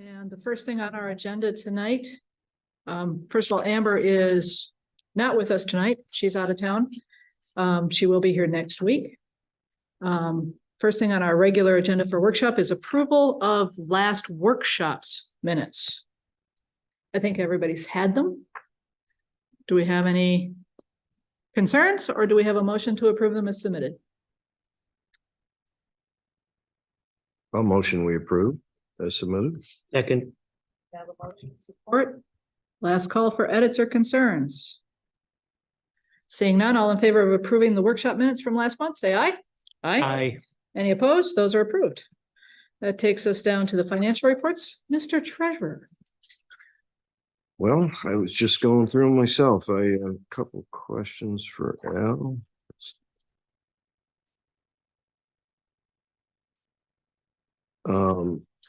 And the first thing on our agenda tonight, first of all, Amber is not with us tonight. She's out of town. She will be here next week. First thing on our regular agenda for workshop is approval of last workshop's minutes. I think everybody's had them. Do we have any concerns, or do we have a motion to approve them as submitted? A motion we approve as submitted. Second. Have a motion to support. Last call for edits or concerns. Seeing none, all in favor of approving the workshop minutes from last month, say aye. Aye. Any opposed? Those are approved. That takes us down to the financial reports. Mr. Treasurer. Well, I was just going through them myself. I have a couple questions for Al.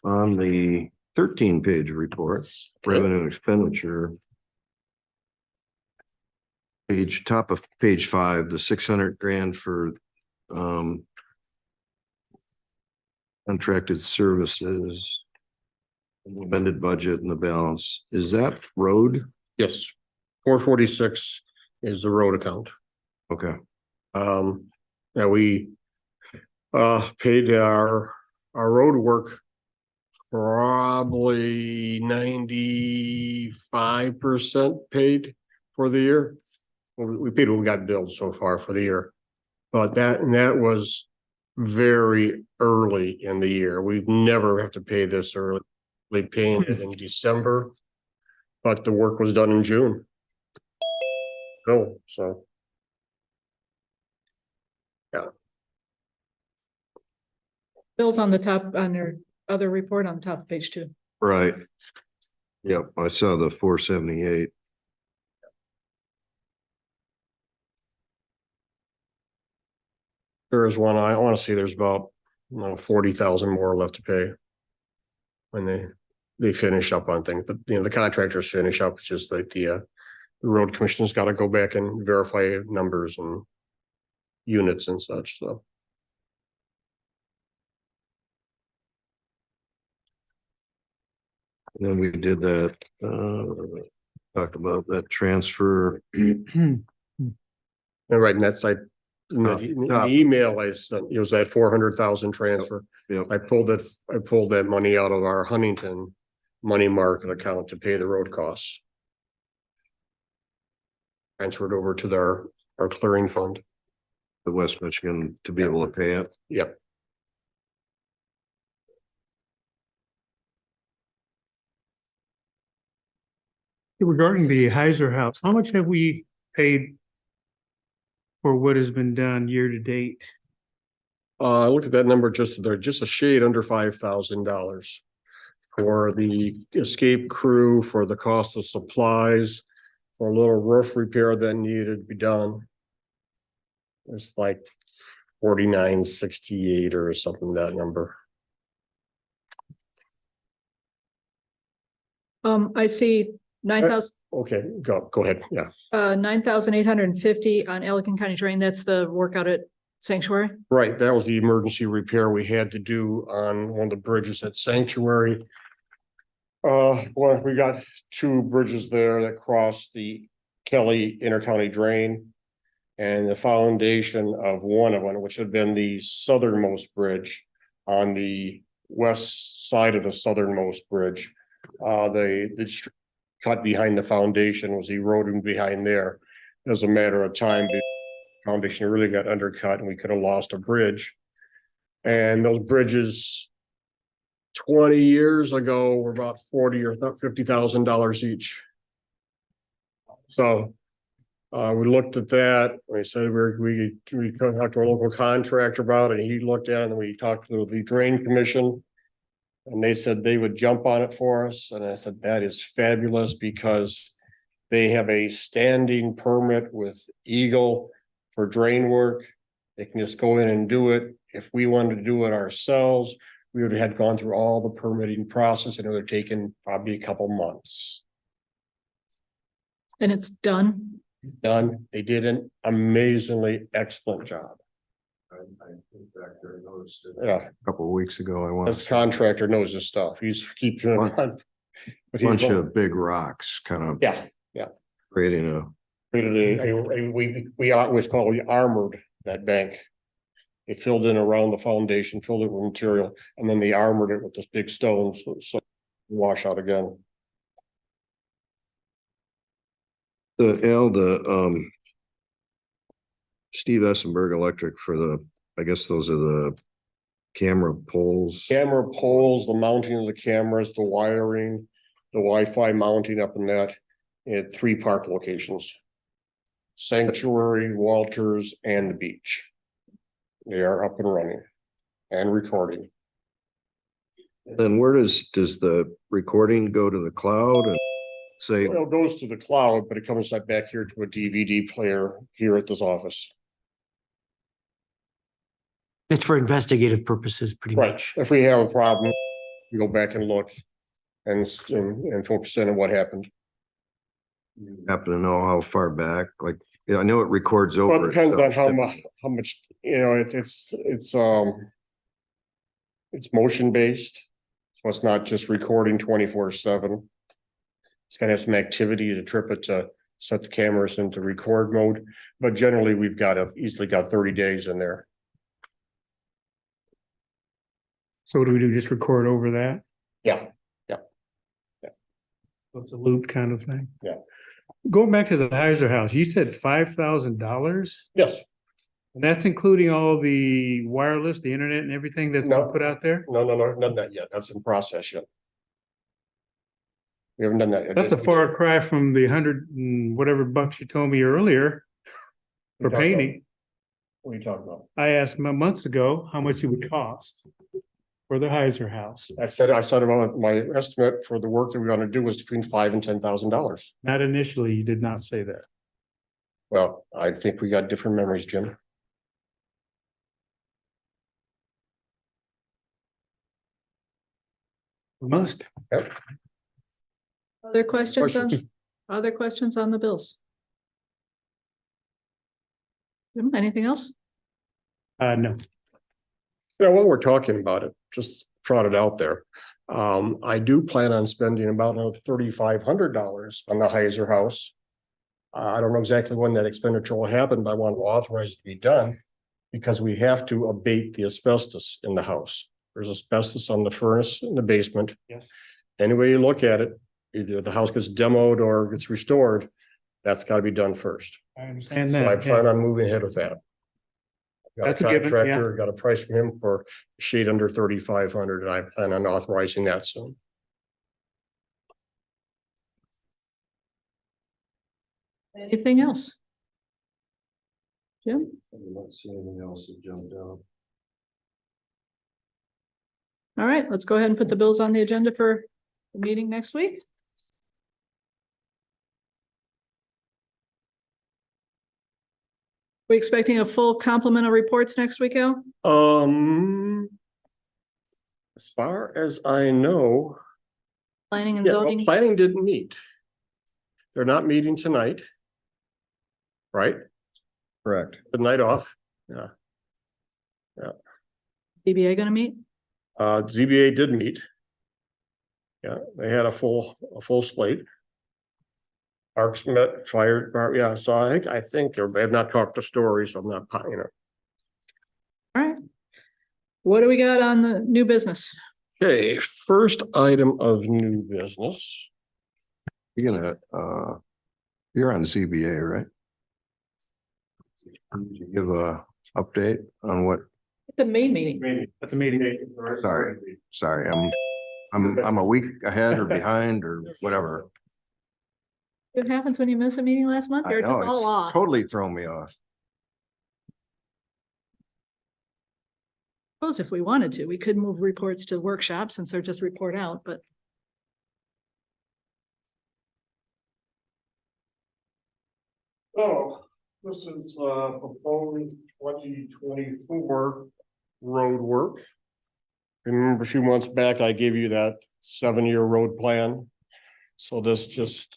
On the 13-page report, revenue and expenditure, top of page 5, the 600 grand for contracted services, amended budget, and the balance, is that road? Yes. 446 is the road account. Okay. That we paid our road work probably 95% paid for the year. We paid what we got billed so far for the year, but that was very early in the year. We've never have to pay this early. They paying it in December, but the work was done in June. Oh, so. Yeah. Bill's on the top, on your other report on the top of page 2. Right. Yep, I saw the 478. There is one, I want to see there's about 40,000 more left to pay when they finish up on things, but the contractors finish up. It's just like the road commission's got to go back and verify numbers and units and such. So And then we did that, talked about that transfer. and right, and that's like in the email I sent, it was that 400,000 transfer. Yep. I pulled that money out of our Huntington money market account to pay the road costs. Transferred over to our clearing fund. The West Michigan to be able to pay it. Yep. Regarding the Heiser House, how much have we paid for what has been done year to date? I looked at that number just a shade under $5,000 for the escape crew, for the cost of supplies, for a little roof repair that needed to be done. It's like 4968 or something, that number. I see 9,000. Okay, go ahead. Yeah. 9,850 on Ellicott County Drain. That's the workout at Sanctuary. Right, that was the emergency repair we had to do on one of the bridges at Sanctuary. Well, we got 2 bridges there that cross the Kelly Intercounty Drain, and the foundation of one of them, which had been the southernmost bridge on the west side of the southernmost bridge. The cut behind the foundation was eroding behind there. It was a matter of time. The foundation really got undercut and we could have lost a bridge. And those bridges 20 years ago were about $40,000 or $50,000 each. So we looked at that. We said we talked to a local contractor about it, and he looked at it, and we talked to the Drain Commission, and they said they would jump on it for us. And I said, that is fabulous, because they have a standing permit with Eagle for drain work. They can just go in and do it. If we wanted to do it ourselves, we would have had gone through all the permitting process, and it would have taken probably a couple months. And it's done. It's done. They did an amazingly excellent job. Yeah, A couple of weeks ago, I this was contractor knows his stuff. He's keeping. Bunch- But a bunch of big rocks kind of Yeah, creating a, we always call, we armored that bank. They filled in around the foundation, filled it with material, and then they armored it with this big stone, so wash out again. the Steve Essenberg Electric for I guess those are the camera poles. Camera poles, the mounting of the cameras, the wiring, the Wi-Fi mounting up in that at 3 park locations. Sanctuary, Walters, and the beach. They are up and running and recording. Then where does the recording go to the cloud and say, Well, it goes to the cloud, but it comes back here to a DVD player here at this office. It's for investigative purposes, pretty much. If we have a problem, we go back and look and focus in on what happened. happen to know how far back? Like, yeah, I know it records Well, over. it depends on itself. how much, it's motion based. So it's not just recording 24/7. It's gonna have some activity to trip it to set the cameras into record mode, but generally we've easily got 30 days in there. So what do we do? Just record over that? Yeah, It's a loop kind of thing? Yeah. Going back to the Heiser house, you said $5,000? yes, And that's including all the wireless, the internet and everything that's been No. put out there? no, none that yet. That's in process yet. We haven't done that yet. That's a far cry from the 100 and whatever bucks you told me earlier for What are you talking about? painting. What are you talking about? I asked months ago how much it would cost for the Heiser house. I said about my estimate for the work that we're gonna do was between $5,000 and $10,000. Not initially, you did not say that. Well, I think we got different memories, Jim. We must. Other questions Questions? other questions on the bills? Jim, anything else? No. Yeah, while we're talking about it, just trot it out there. I do plan on spending about another $3,500 on the Heiser house. I don't know exactly when that expenditure will happen, but I want to authorize it to be done because we have to abate the asbestos in the house. There's asbestos on the furnace in the basement. Yes. Any Any way you look at it, either the house gets demoed or gets restored, that's got to be done first. I understand So I that. plan yeah. on moving ahead with that. Got That's a given, yeah. contractor, got a price from him for a shade under 3,500, and I plan on authorizing that soon. Anything else? Jim? I don't see anything else that jumped out. All right, let's go ahead and put the bills on the agenda for the meeting next week. We expecting a full complement of reports next week, Al? As far as I know, Planning and yeah, well, zoning, planning didn't meet. They're not meeting tonight. Right? Correct. The night off. DBA gonna meet? ZBA did meet. Yeah, they had a full slate. Parks met, fire, yeah, so I think, I have not talked to Story, so I'm not, All right. What do we got on the new business? Okay, first item of new business. You're on ZBA, right? Can you give a update on what? The main meeting. At the meeting. Sorry, I'm a week ahead or behind or whatever. What happens when you miss a meeting last month? I You're know, just all it's off. totally thrown me off. Suppose if we wanted to, we could move reports to workshops since they're just report out, but Oh, this is proposed 2024 road work. Remember a few months back, I gave you that 7-year road plan. So this just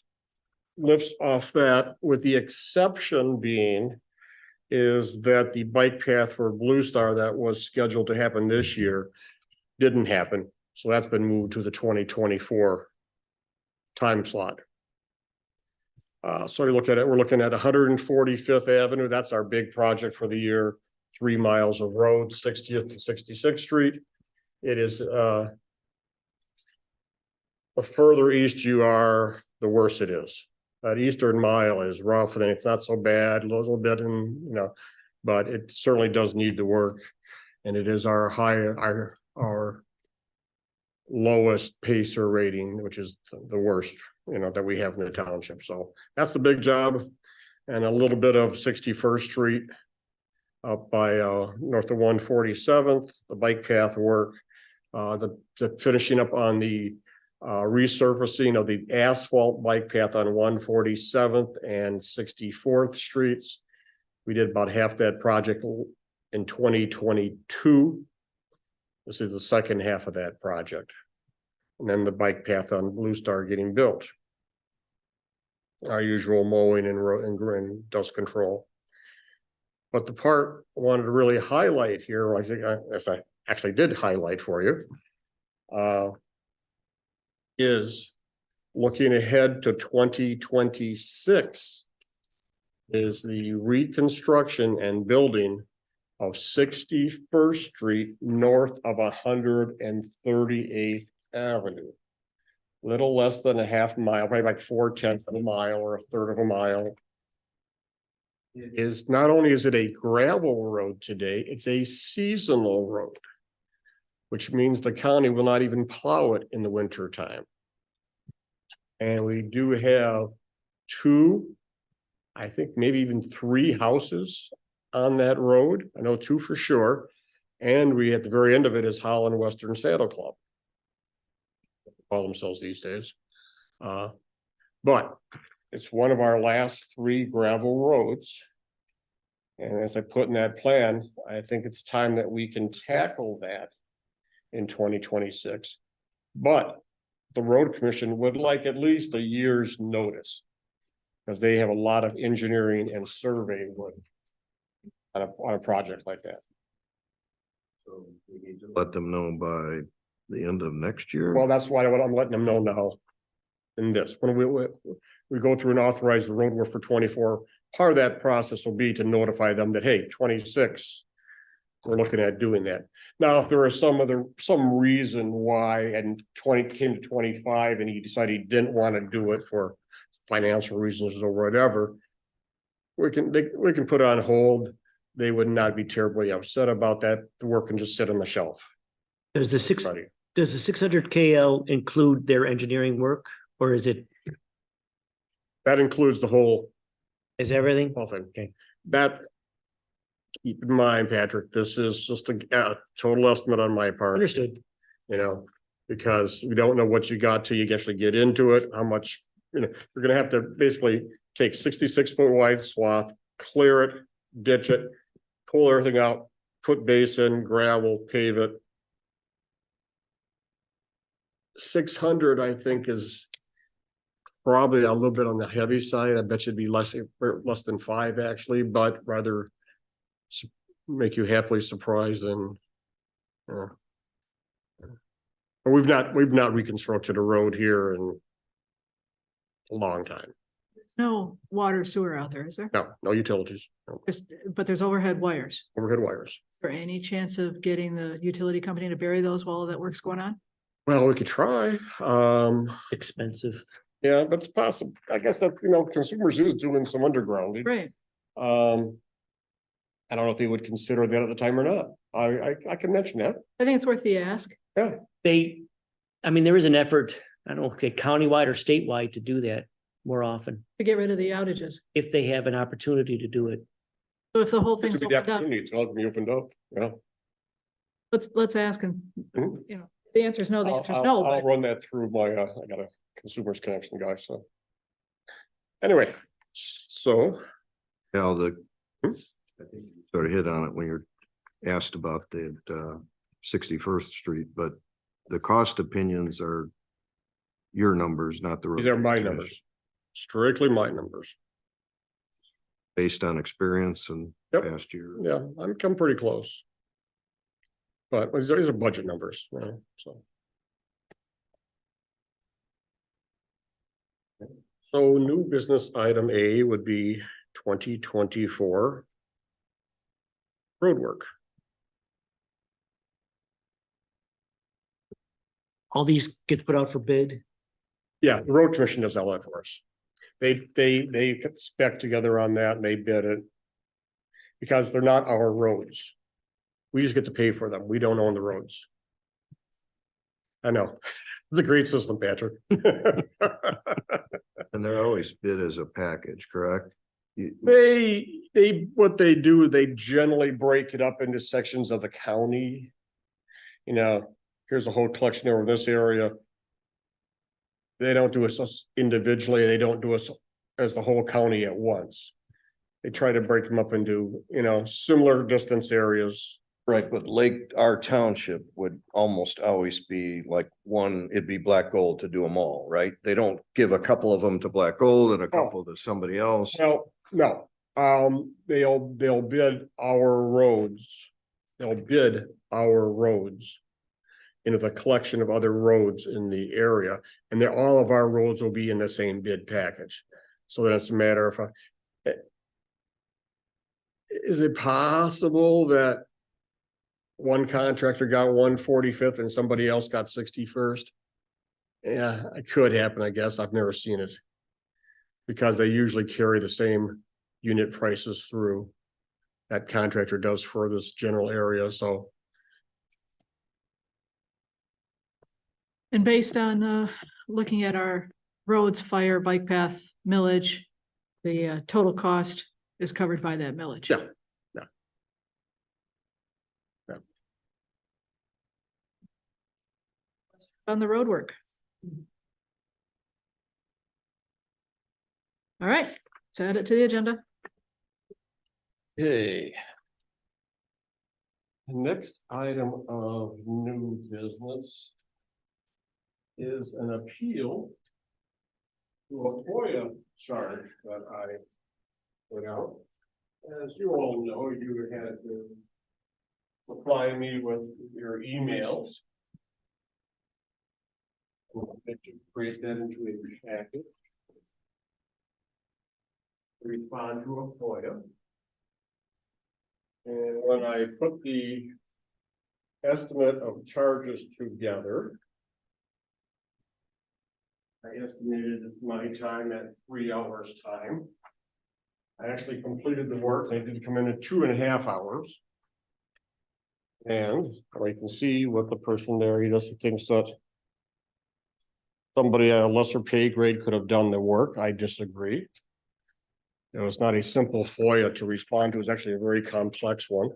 lifts off that, with the exception being is that the bike path for Blue Star that was scheduled to happen this year didn't happen. So that's been moved to the 2024 time slot. So you look at it, we're looking at 145th Avenue. That's our big project for the year. 3 miles of road, 60th to 66th Street. It is the further east you are, the worse it is. That eastern mile is rough, and then it's not so bad, a little bit, but it certainly does need the work. And it is our lowest pacer rating, which is the worst, that we have in the township. So that's the big job. And a little bit of 61st Street up by north of 147th, the bike path work, the finishing up on the resurfacing of the asphalt bike path on 147th and 64th Streets. We did about half that project in 2022. This is the second half of that project. And then the bike path on Blue Star getting built. Our usual mowing and dust control. But the part I wanted to really highlight here, I think as I actually did highlight for you, is looking ahead to 2026 is the reconstruction and building of 61st Street north of 138th Avenue. Little less than a half mile, probably like 4/10 of a mile or a third of a mile. It is not only is it a gravel road today, it's a seasonal road, which means the county will not even plow it in the winter time. And we do have 2, I think maybe even 3 houses on that road. I know 2 for sure. And we at the very end of it is Holland Western Saddle Club. Call themselves these days. But it's one of our last 3 gravel roads. And as I put in that plan, I think it's time that we can tackle that in 2026. But the road commission would like at least a year's notice, because they have a lot of engineering and survey work on a project like that. So we need to let them know by the end of next year. Well, that's why I'm letting them know now. In this, when we go through and authorize the road work for 24, part of that process will be to notify them that, hey, 26, we're looking at doing that. Now, if there is some reason why and 20 came to 25 and he decided he didn't want to do it for financial reasons or whatever, we can put it on hold. They would not be terribly upset about that. The work can just sit on the shelf. Does the 600 KL include their engineering work, or is it? That includes the whole. Is everything? Whole thing. Okay. That, keep in mind, Patrick, this is just a total estimate on my part. Understood. Because we don't know what you got till you actually get into it, how much, you're gonna have to basically take 66-foot wide swath, clear it, ditch it, pull everything out, put base in, gravel, pave it. 600, I think, is probably a little bit on the heavy side. I bet you'd be less than 5 actually, but rather make you happily surprised than. But we've not reconstructed a road here in a long time. No water sewer out there, is there? No utilities, no But there's overhead wires. overhead wires. Is there any chance of getting the utility company to bury those while that work's going on? Well, we could try. Expensive. Yeah, but it's possible. I guess that, consumers is doing some underground. Right. I don't know if they would consider that at the time or not. I can mention that. I think it's worth the ask. Yeah. There is an effort, I don't know, say countywide or statewide to do that more often, To get rid of the outages. if they have an opportunity to do it. So if the whole It thing's could be the opened up, opportunity. It's all gonna be opened up, let's ask and, Mhm. the answer is no, the answer is no, I'll but run that through my, I got a consumers connection guy, so. Anyway, so. Cal, I Hmm? think you sort of hit on it when you're asked about the 61st Street, but the cost opinions are your numbers, not the. They're my numbers, strictly my numbers. Based on experience and. Yep. past year. Yeah, I'm come pretty close. But these are budget numbers, you know, so. So new business item A would be 2024 road work. All these get put out for bid. Yeah, the road commission does all that for us. They get spec together on that and they bid it. Because they're not our roads. We just get to pay for them. We don't own the roads. I know. It's a great system, Patrick. And they're always bid as a package, correct? What they do, they generally break it up into sections of the county. You know, here's a whole collection over this area. They don't do us individually. They don't do us as the whole county at once. They try to break them up into, you know, similar distance areas. Right, but our township would almost always be like one, it'd be Black Gold to do them all, right? They don't give a couple of them to Black Gold and a couple to somebody else. No, they'll bid our roads. They'll bid our roads into the collection of other roads in the area, and all of our roads will be in the same bid package. So that it's a matter of, is it possible that one contractor got 145th and somebody else got 61st? Yeah, it could happen, I guess. I've never seen it. Because they usually carry the same unit prices through. That contractor does for this general area, so. And based on looking at our roads, fire, bike path, millage, the total cost is covered by that millage. Yeah. On the road work. All right, let's add it to the agenda. Okay. Next item of new business is an appeal to a FOIA charge that I put out. As you all know, you had to supply me with your emails. That you create that into a packet. Respond to a FOIA. And when I put the estimate of charges together, I estimated my time at 3 hours time. I actually completed the work. I did come in at 2.5 hours. And I can see what the person there, he doesn't think that somebody at a lesser pay grade could have done the work. I disagree. It was not a simple FOIA to respond to. It was actually a very complex one.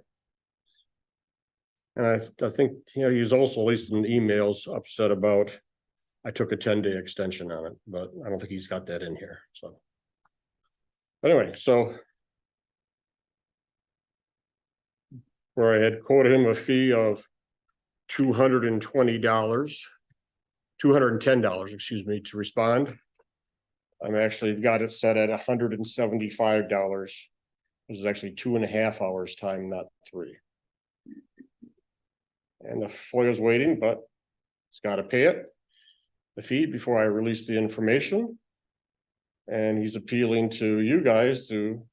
And I think, you know, he's also, at least in the emails, upset about, I took a 10-day extension on it, but I don't think he's got that in here, so. Anyway, so. Where I had quoted him a fee of $220, $210, excuse me, to respond. I'm actually got it set at $175. This is actually 2.5 hours time, not 3. And the FOIA's waiting, but it's got to pay it, the fee, before I release the information. And he's appealing to you guys to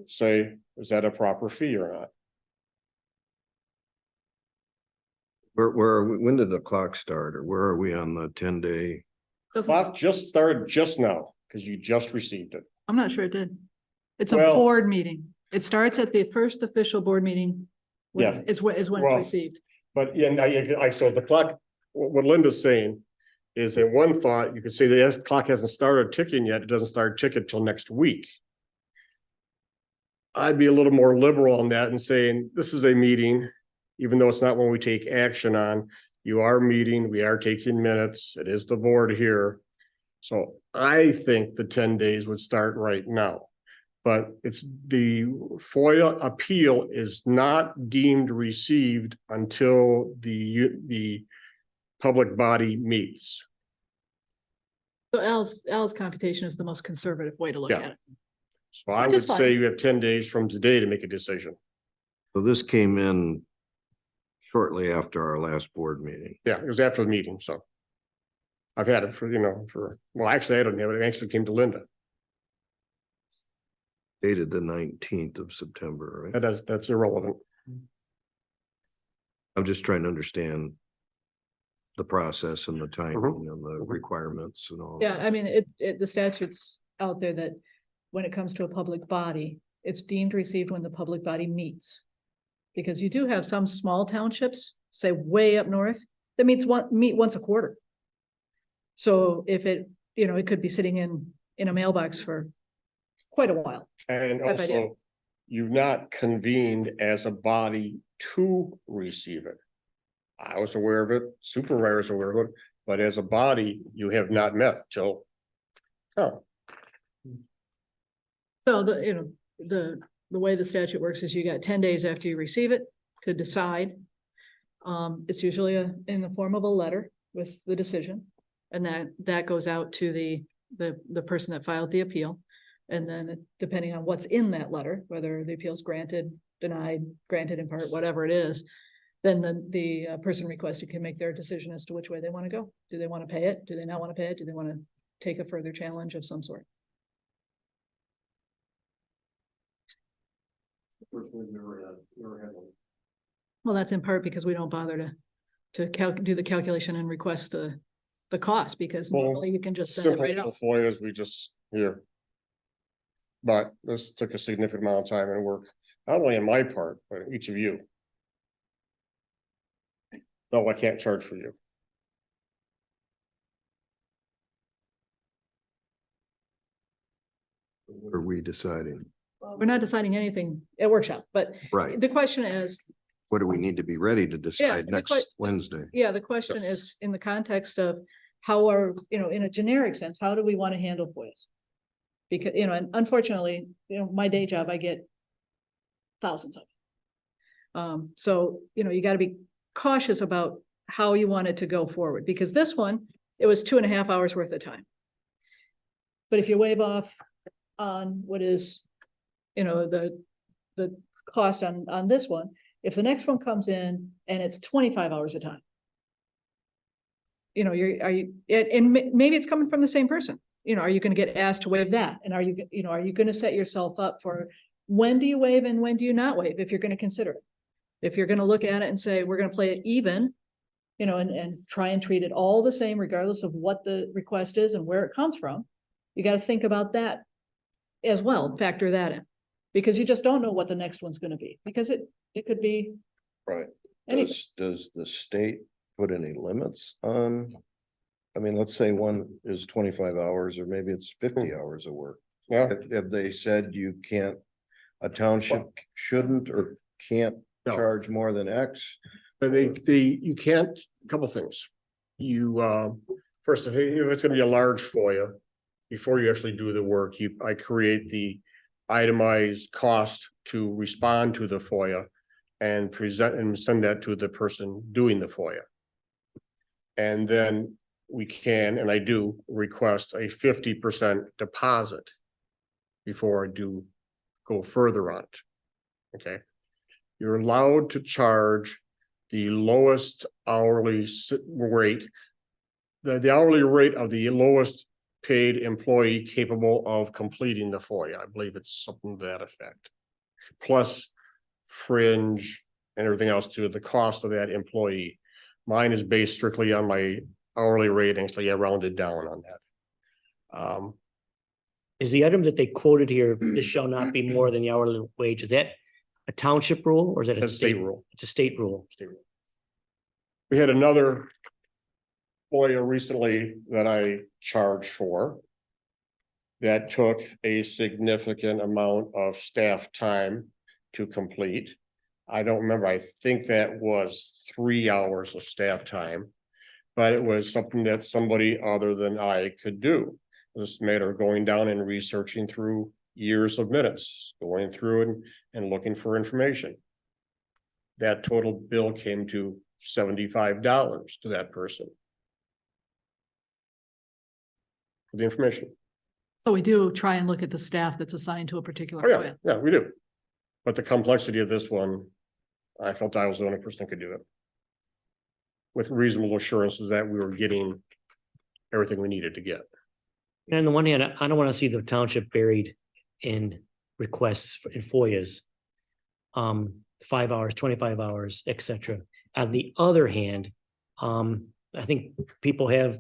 say, is that a proper fee or not? When did the clock start, or where are we on the 10-day? Clock just started just now, because you just received it. I'm not sure it did. It's a Well- board meeting. It starts at the first official board meeting. Yeah. Is when it's Well- received. But yeah, I so the clock, what Linda's saying is that one thought, you could say the clock hasn't started ticking yet. It doesn't start ticking till next week. I'd be a little more liberal on that and saying, this is a meeting, even though it's not one we take action on. You are meeting, we are taking minutes. It is the board here. So I think the 10 days would start right now. But it's the FOIA appeal is not deemed received until the public body meets. So Al's computation is the most conservative way to look Yeah. at it. So I Which is would say fine. you have 10 days from today to make a decision. So this came in shortly after our last board meeting. Yeah, it was after the meeting, so. I've had it well, actually, I don't have it. It actually came to Linda. Dated the 19th of September, right? That's irrelevant. I'm just trying to understand the process and the timing Mhm. and the requirements and all. Yeah, I mean, the statute's out there that when it comes to a public body, it's deemed received when the public body meets. Because you do have some small townships, say way up north, that meet once a quarter. So if it could be sitting in a mailbox for quite a while. And Type idea. also, you've not convened as a body to receive it. I was aware of it, supervisors are aware of it, but as a body, you have not met till. Oh, So the way the statute works is you got 10 days after you receive it to decide. It's usually in the form of a letter with the decision. And that goes out to the person that filed the appeal. And then depending on what's in that letter, whether the appeal's granted, denied, granted in part, whatever it is, then the person requested can make their decision as to which way they want to go. Do they want to pay it? Do they not want to pay it? Do they want to take a further challenge of some sort? Well, that's in part because we don't bother to do the calculation and request the cost, because Well, normally you can just send it simple right out. FOIAs, we just here. But this took a significant amount of time and work, not only on my part, but each of you. No, I can't charge for you. What are we deciding? We're not deciding anything at workshop, but Right. the question is, What do we need to be ready to decide the next Wednesday? yeah, the question Yes. is in the context of how are, in a generic sense, how do we want to handle FOIAs? Because, and unfortunately, my day job, I get thousands of them. So, you got to be cautious about how you want it to go forward, because this one, it was 2.5 hours worth of time. But if you waive off on what is, the cost on this one, if the next one comes in and it's 25 hours of time, and maybe it's coming from the same person, are you going to get asked to waive that? And are you going to set yourself up for when do you waive and when do you not waive, if you're going to consider it? If you're going to look at it and say, we're going to play it even, and try and treat it all the same, regardless of what the request is and where it comes from, you got to think about that as well, factor that in, because you just don't know what the next one's going to be, because it could be Right. anything. Does the state put any limits on? I mean, let's say one is 25 hours or maybe it's 50 hours of work. Yeah, Have they said a township shouldn't or can't No. charge more than X? but you can't, a couple things. First, if it's gonna be a large FOIA, before you actually do the work, I create the itemized cost to respond to the FOIA and present and send that to the person doing the FOIA. And then we can, and I do, request a 50% deposit before I do go further on it. Okay. You're allowed to charge the lowest hourly rate, the hourly rate of the lowest paid employee capable of completing the FOIA. I believe it's something to that effect. Plus fringe and everything else to the cost of that employee. Mine is based strictly on my hourly rate. Actually, I rounded down on that. Is the item that they quoted here, this shall not be more than the hourly wage, is that a township rule or is that a That's state state rule. It's a state rule. We had another FOIA recently that I charged for. That took a significant amount of staff time to complete. I don't remember, I think that was 3 hours of staff time. But it was something that somebody other than I could do. It was a matter of going down and researching through years of minutes, going through and looking for information. That total bill came to $75 to that person. For the information. So we do try and look at the staff that's assigned to a particular Oh, yeah, FOIA. yeah, we do. But the complexity of this one, I felt I was the only person that could do it. With reasonable assurances that we were getting everything we needed to get. And on the one hand, I don't want to see the township buried in requests in FOIAs. 5 hours, 25 hours, etc. On the other hand, I think people have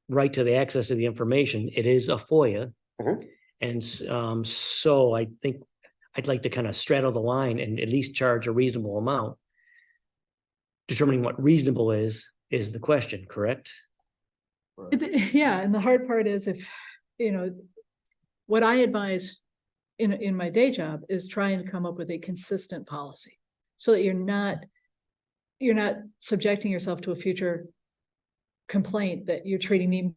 right to the access to the information. It is a FOIA. Mhm. And so I think I'd like to kind of straddle the line and at least charge a reasonable amount. Determining what reasonable is the question, correct? Yeah, and the hard part is if, what I advise in my day job is trying to come up with a consistent policy. So that you're not subjecting yourself to a future complaint that you're treating me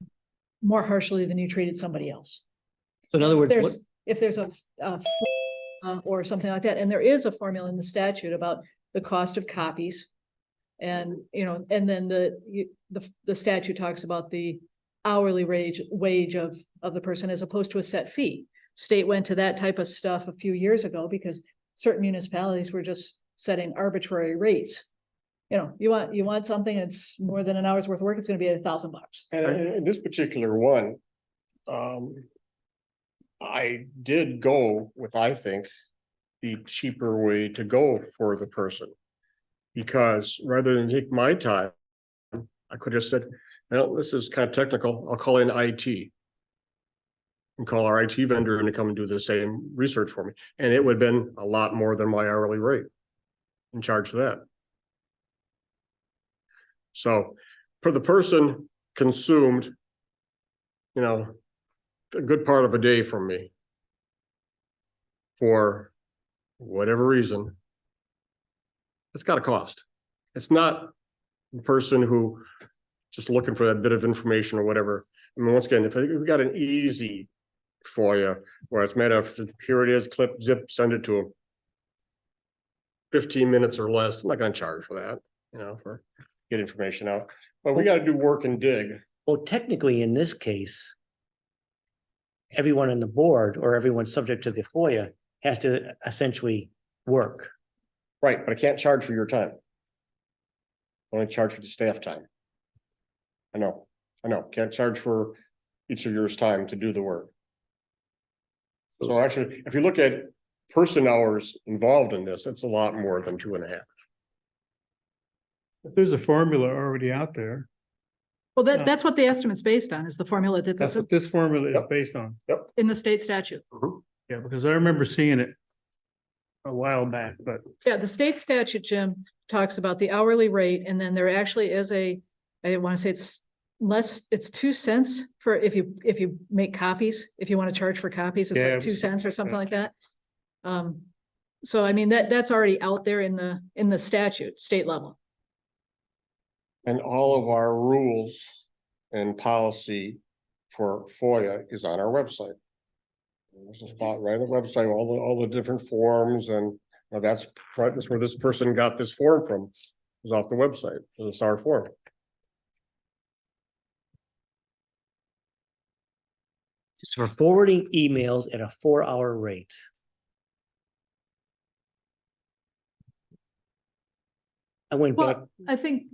more harshly than you treated somebody else. So in other words, what, If there's a or something like that, and there is a formula in the statute about the cost of copies. And, and then the statute talks about the hourly wage of the person as opposed to a set fee. State went to that type of stuff a few years ago because certain municipalities were just setting arbitrary rates. You want something that's more than an hour's worth of work, it's gonna be $1,000. And in this particular one, I did go with, I think, the cheaper way to go for the person. Because rather than take my time, I could have said, well, this is kind of technical, I'll call in IT. And call our IT vendor and to come and do the same research for me. And it would have been a lot more than my hourly rate. And charge that. So for the person consumed, a good part of a day from me. For whatever reason. It's got a cost. It's not the person who just looking for that bit of information or whatever. I mean, once again, if we've got an easy FOIA where it's made of, here it is, clip, zip, send it to them. 15 minutes or less, I'm not going to charge for that, for get information out. But we got to do work and dig. well, technically in this case, everyone on the board or everyone subject to the FOIA has to essentially work. Right, but I can't charge for your time. Only charge for the staff time. I know, can't charge for each of yours time to do the work. So actually, if you look at person hours involved in this, it's a lot more than 2.5. If there's a formula already out there, Well, that's what the estimate's based on, is the formula that's what this formula is Yep. based on. in the state statute. Yeah, because I remember seeing it a while back, but Yeah, the state statute, Jim, talks about the hourly rate, and then there actually is I want to say it's 2 cents for if you make copies, if you want to charge for copies, it's Yeah, like 2 cents or something like that. So I mean, that's already out there in the statute, state level. And all of our rules and policy for FOIA is on our website. There's a spot right on the website, all the different forms, and that's where this person got this form from, is off the website, it's our form. It's for forwarding emails at a 4-hour rate. I went back, Well, I think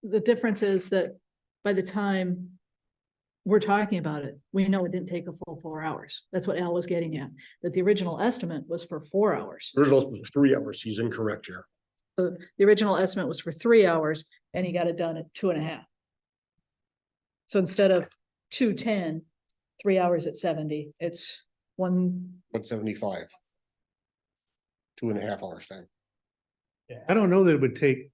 the difference is that by the time we're talking about it, we know it didn't take a full 4 hours. That's what Al was getting at, that the original estimate was for 4 hours. The original was 3 hours, he's incorrect here. The original estimate was for 3 hours and he got it done at 2.5. So instead of 210, 3 hours at 70, it's 175. 2.5 hours time. I don't know that it would take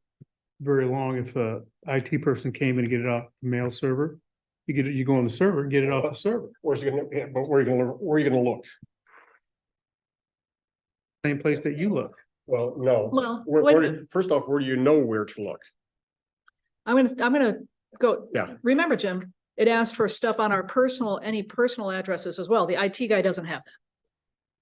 very long if a IT person came in and get it off the mail server. You go on the server and get it off the server. Where's he gonna, yeah, but where are you gonna look? Same place that you look. Well, no. Well, First off, where do you know where to look? I'm gonna go. Yeah. Remember, Jim, it asked for stuff on our any personal addresses as well. The IT guy doesn't have that.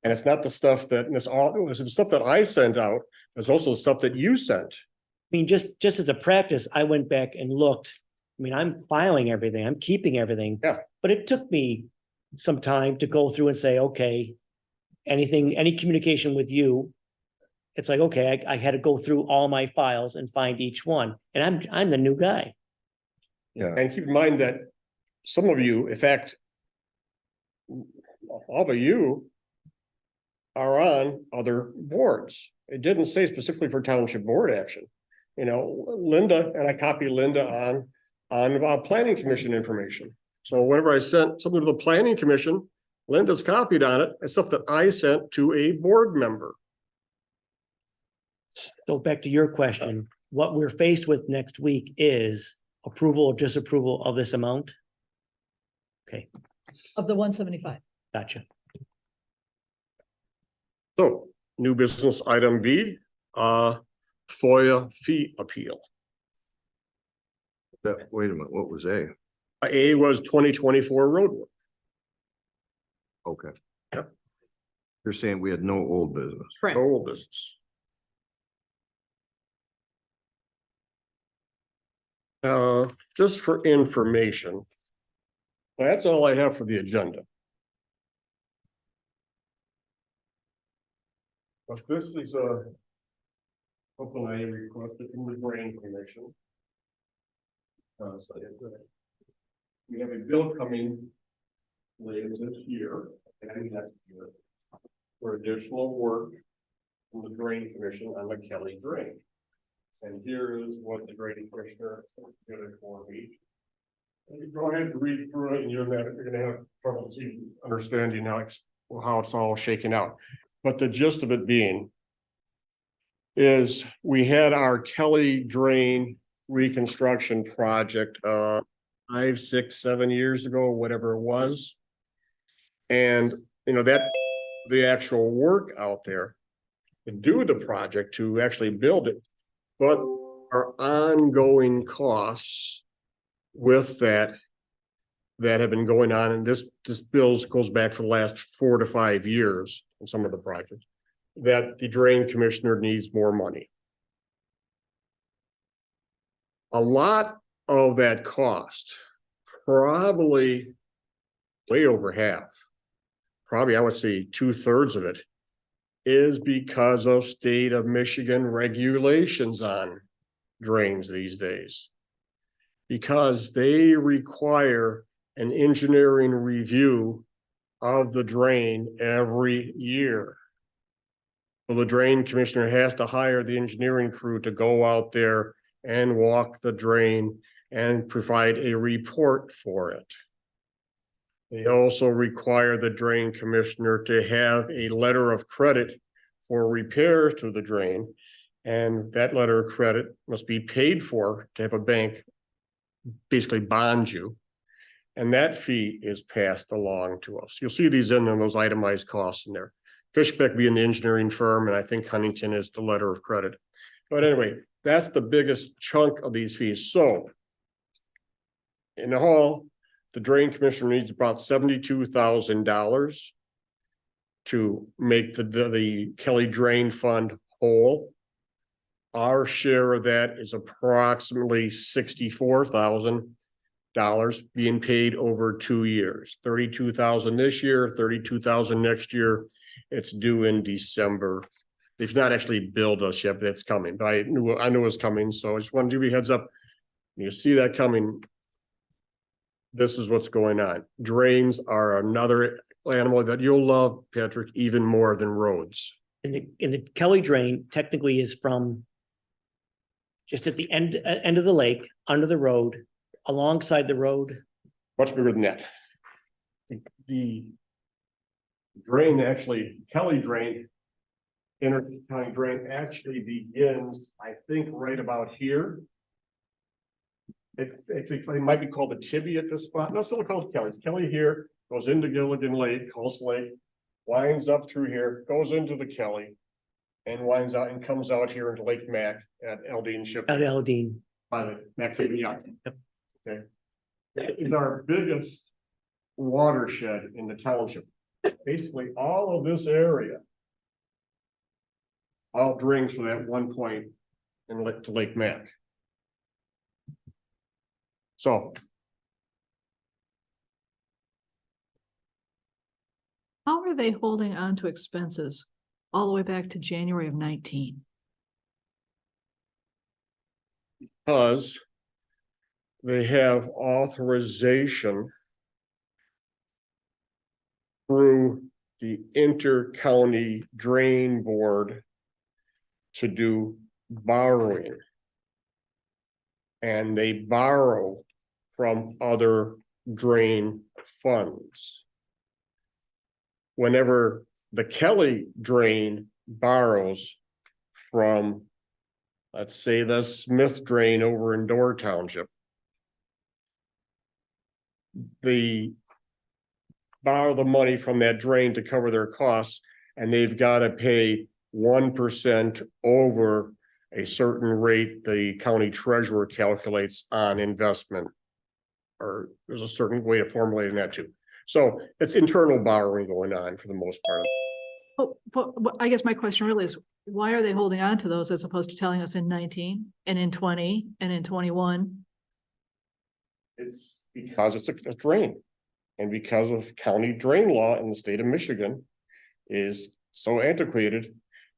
And it's not the stuff that, it was the stuff that I sent out, there's also the stuff that you sent. I mean, just as a practice, I went back and looked. I mean, I'm filing everything, I'm keeping everything. Yeah. But it took me some time to go through and say, okay, any communication with you, it's like, okay, I had to go through all my files and find each one, and I'm the new guy. Yeah, And keep in mind that some of you, in fact, all of you are on other boards. It didn't say specifically for township board action. You know, Linda, and I copy Linda on planning commission information. So whenever I sent something to the planning commission, Linda's copied on it, and stuff that I sent to a board member. So back to your question, what we're faced with next week is approval or disapproval of this amount? Okay, Of the 175. gotcha. So, new business item B, FOIA fee appeal. wait a minute, what was A? A was 2024 road work. Okay. Yep. You're saying we had no old business. Correct. Old business. Just for information. That's all I have for the agenda. But this is something I requested from the Drain Commission. We have a bill coming later this year and next year for additional work from the Drain Commission on the Kelly Drain. And here is what the Drain Commissioner did it for me. And you go ahead and read through it, and you're gonna have trouble understanding how it's all shaken out. But the gist of it being is we had our Kelly Drain reconstruction project 5, 6, 7 years ago, whatever it was. And you know that the actual work out there to do the project, to actually build it, but our ongoing costs with that have been going on, and this bills goes back for the last 4 to 5 years in some of the projects, that the Drain Commissioner needs more money. A lot of that cost, probably way over half, probably I would say 2/3 of it, is because of state of Michigan regulations on drains these days. Because they require an engineering review of the drain every year. So the Drain Commissioner has to hire the engineering crew to go out there and walk the drain and provide a report for it. They also require the Drain Commissioner to have a letter of credit for repairs to the drain. And that letter of credit must be paid for to have a bank basically bond you. And that fee is passed along to us. You'll see these in those itemized costs in there. Fishbeck being the engineering firm, and I think Huntington is the letter of credit. But anyway, that's the biggest chunk of these fees. So in the hall, the Drain Commissioner needs about $72,000 to make the Kelly Drain Fund whole. Our share of that is approximately $64,000 being paid over 2 years. $32,000 this year, $32,000 next year. It's due in December. They've not actually billed us yet, but it's coming. But I knew it was coming, so I just wanted to give you a heads up. You see that coming. This is what's going on. Drains are another animal that you'll love, Patrick, even more than roads. And the Kelly Drain technically is from just at the end of the lake, under the road, alongside the road. Much bigger than that. The drain actually, Kelly Drain, Intercounty Drain actually begins, I think, right about here. It might be called the Tibby at this spot. No, it's still called Kelly. It's Kelly here, goes into Gilligan Lake, Hulse Lake, winds up through here, goes into the Kelly, and winds out and comes out here into Lake Mac at Eldine Ship. At Eldine. By the Mac Yep. Yep. Okay. That is our biggest watershed in the township. Basically, all of this area all drains from that one point and to Lake Mac. So How are they holding on to expenses all the way back to January of 19? Because they have authorization through the inter-county drain board to do borrowing. And they borrow from other drain funds. Whenever the Kelly drain borrows from, let's say, the Smith drain over in Door Township, they borrow the money from that drain to cover their costs, and they've got to pay 1% over a certain rate the county treasurer calculates on investment. Or there's a certain way of formulating that too. So it's internal borrowing going on for the most part. Oh, but I guess my question really is, why are they holding on to those as opposed to telling us in 19 and in 20 and in 21? It's because it's a drain. And because of county drain law in the state of Michigan is so antiquated,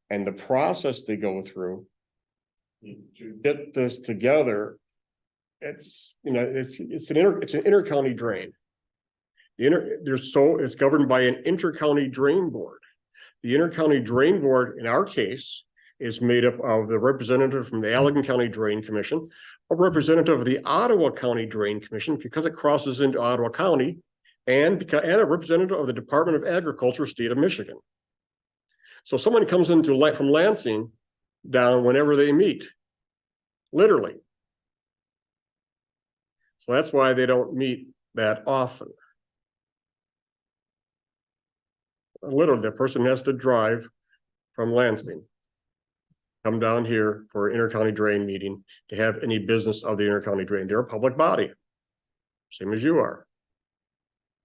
and the process they go through to get this together, it's, you know, it's an inter-county drain. It's governed by an inter-county drain board. The inter-county drain board, in our case, is made up of the representative from the Allegan County Drain Commission, a representative of the Ottawa County Drain Commission, because it crosses into Ottawa County, and a representative of the Department of Agriculture, state of Michigan. So someone comes from Lansing down whenever they meet, literally. So that's why they don't meet that often. Literally, the person has to drive from Lansing, come down here for an inter-county drain meeting to have any business of the inter-county drain. They're a public body, same as you are.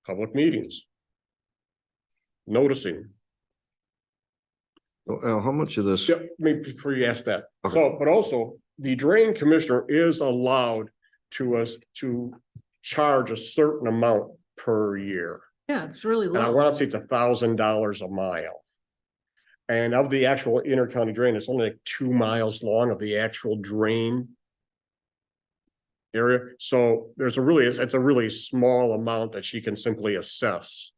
Public meetings, noticing. So Al, how much of this? Yep, maybe before you ask that. Okay. So, but also the drain commissioner is allowed to charge a certain amount per year. Yeah, it's really And I low. want to say it's $1,000 a mile. And of the actual inter-county drain, it's only like 2 miles long of the actual drain area. So it's a really small amount that she can simply assess.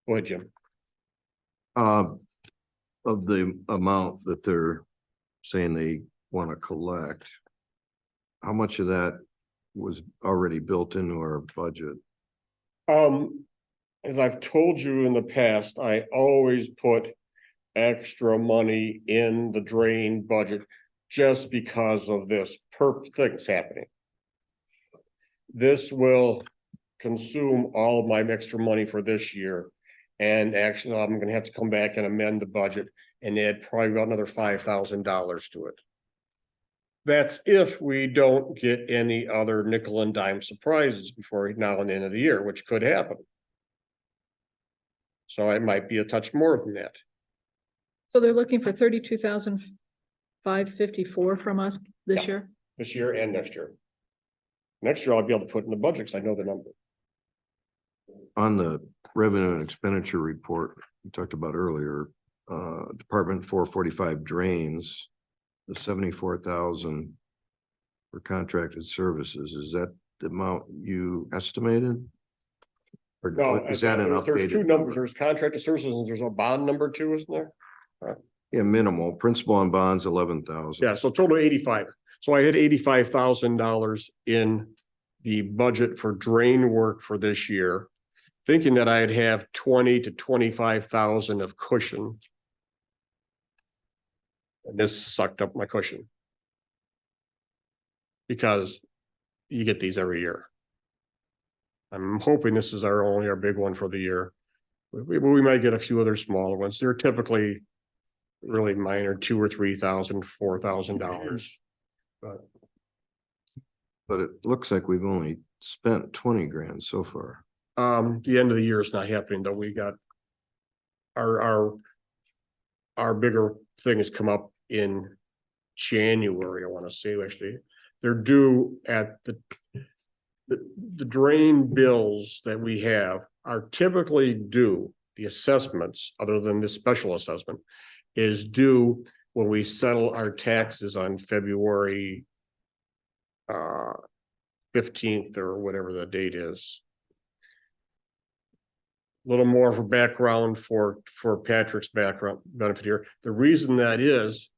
Go ahead, Jim. Of the amount that they're saying they want to collect, how much of that was already built into our budget? As I've told you in the past, I always put extra money in the drain budget just because of this things happening. This will consume all of my extra money for this year. And actually, I'm gonna have to come back and amend the budget and add probably about another $5,000 to it. That's if we don't get any other nickel and dime surprises before now and the end of the year, which could happen. So it might be a touch more than that. So they're looking for 32,554 from us this year? This year and next year. Next year, I'll be able to put in the budget because I know the number. On the revenue and expenditure report we talked about earlier, Department 445 drains, the 74,000 for contracted services, is that the amount you estimated? Or No, is that an there's updated two numbers. number? There's contracted services and there's a bond number too, isn't there? Yeah, minimal. Principal and bonds, 11,000. Yeah, so total 85. So I had $85,000 in the budget for drain work for this year, thinking that I'd have 20 to 25,000 of cushion. And this sucked up my cushion. Because you get these every year. I'm hoping this is our big one for the year. We might get a few other smaller ones. They're typically really minor, $2,000 or $3,000, $4,000. But it looks like we've only spent 20 grand so far. The end of the year is not happening, though. We got our bigger thing has come up in January, I want to say. Actually, they're due at the the drain bills that we have are typically due, the assessments, other than the special assessment, is due when we settle our taxes on February 15th or whatever the date is. A little more of a background for Patrick's background benefit here. The reason that is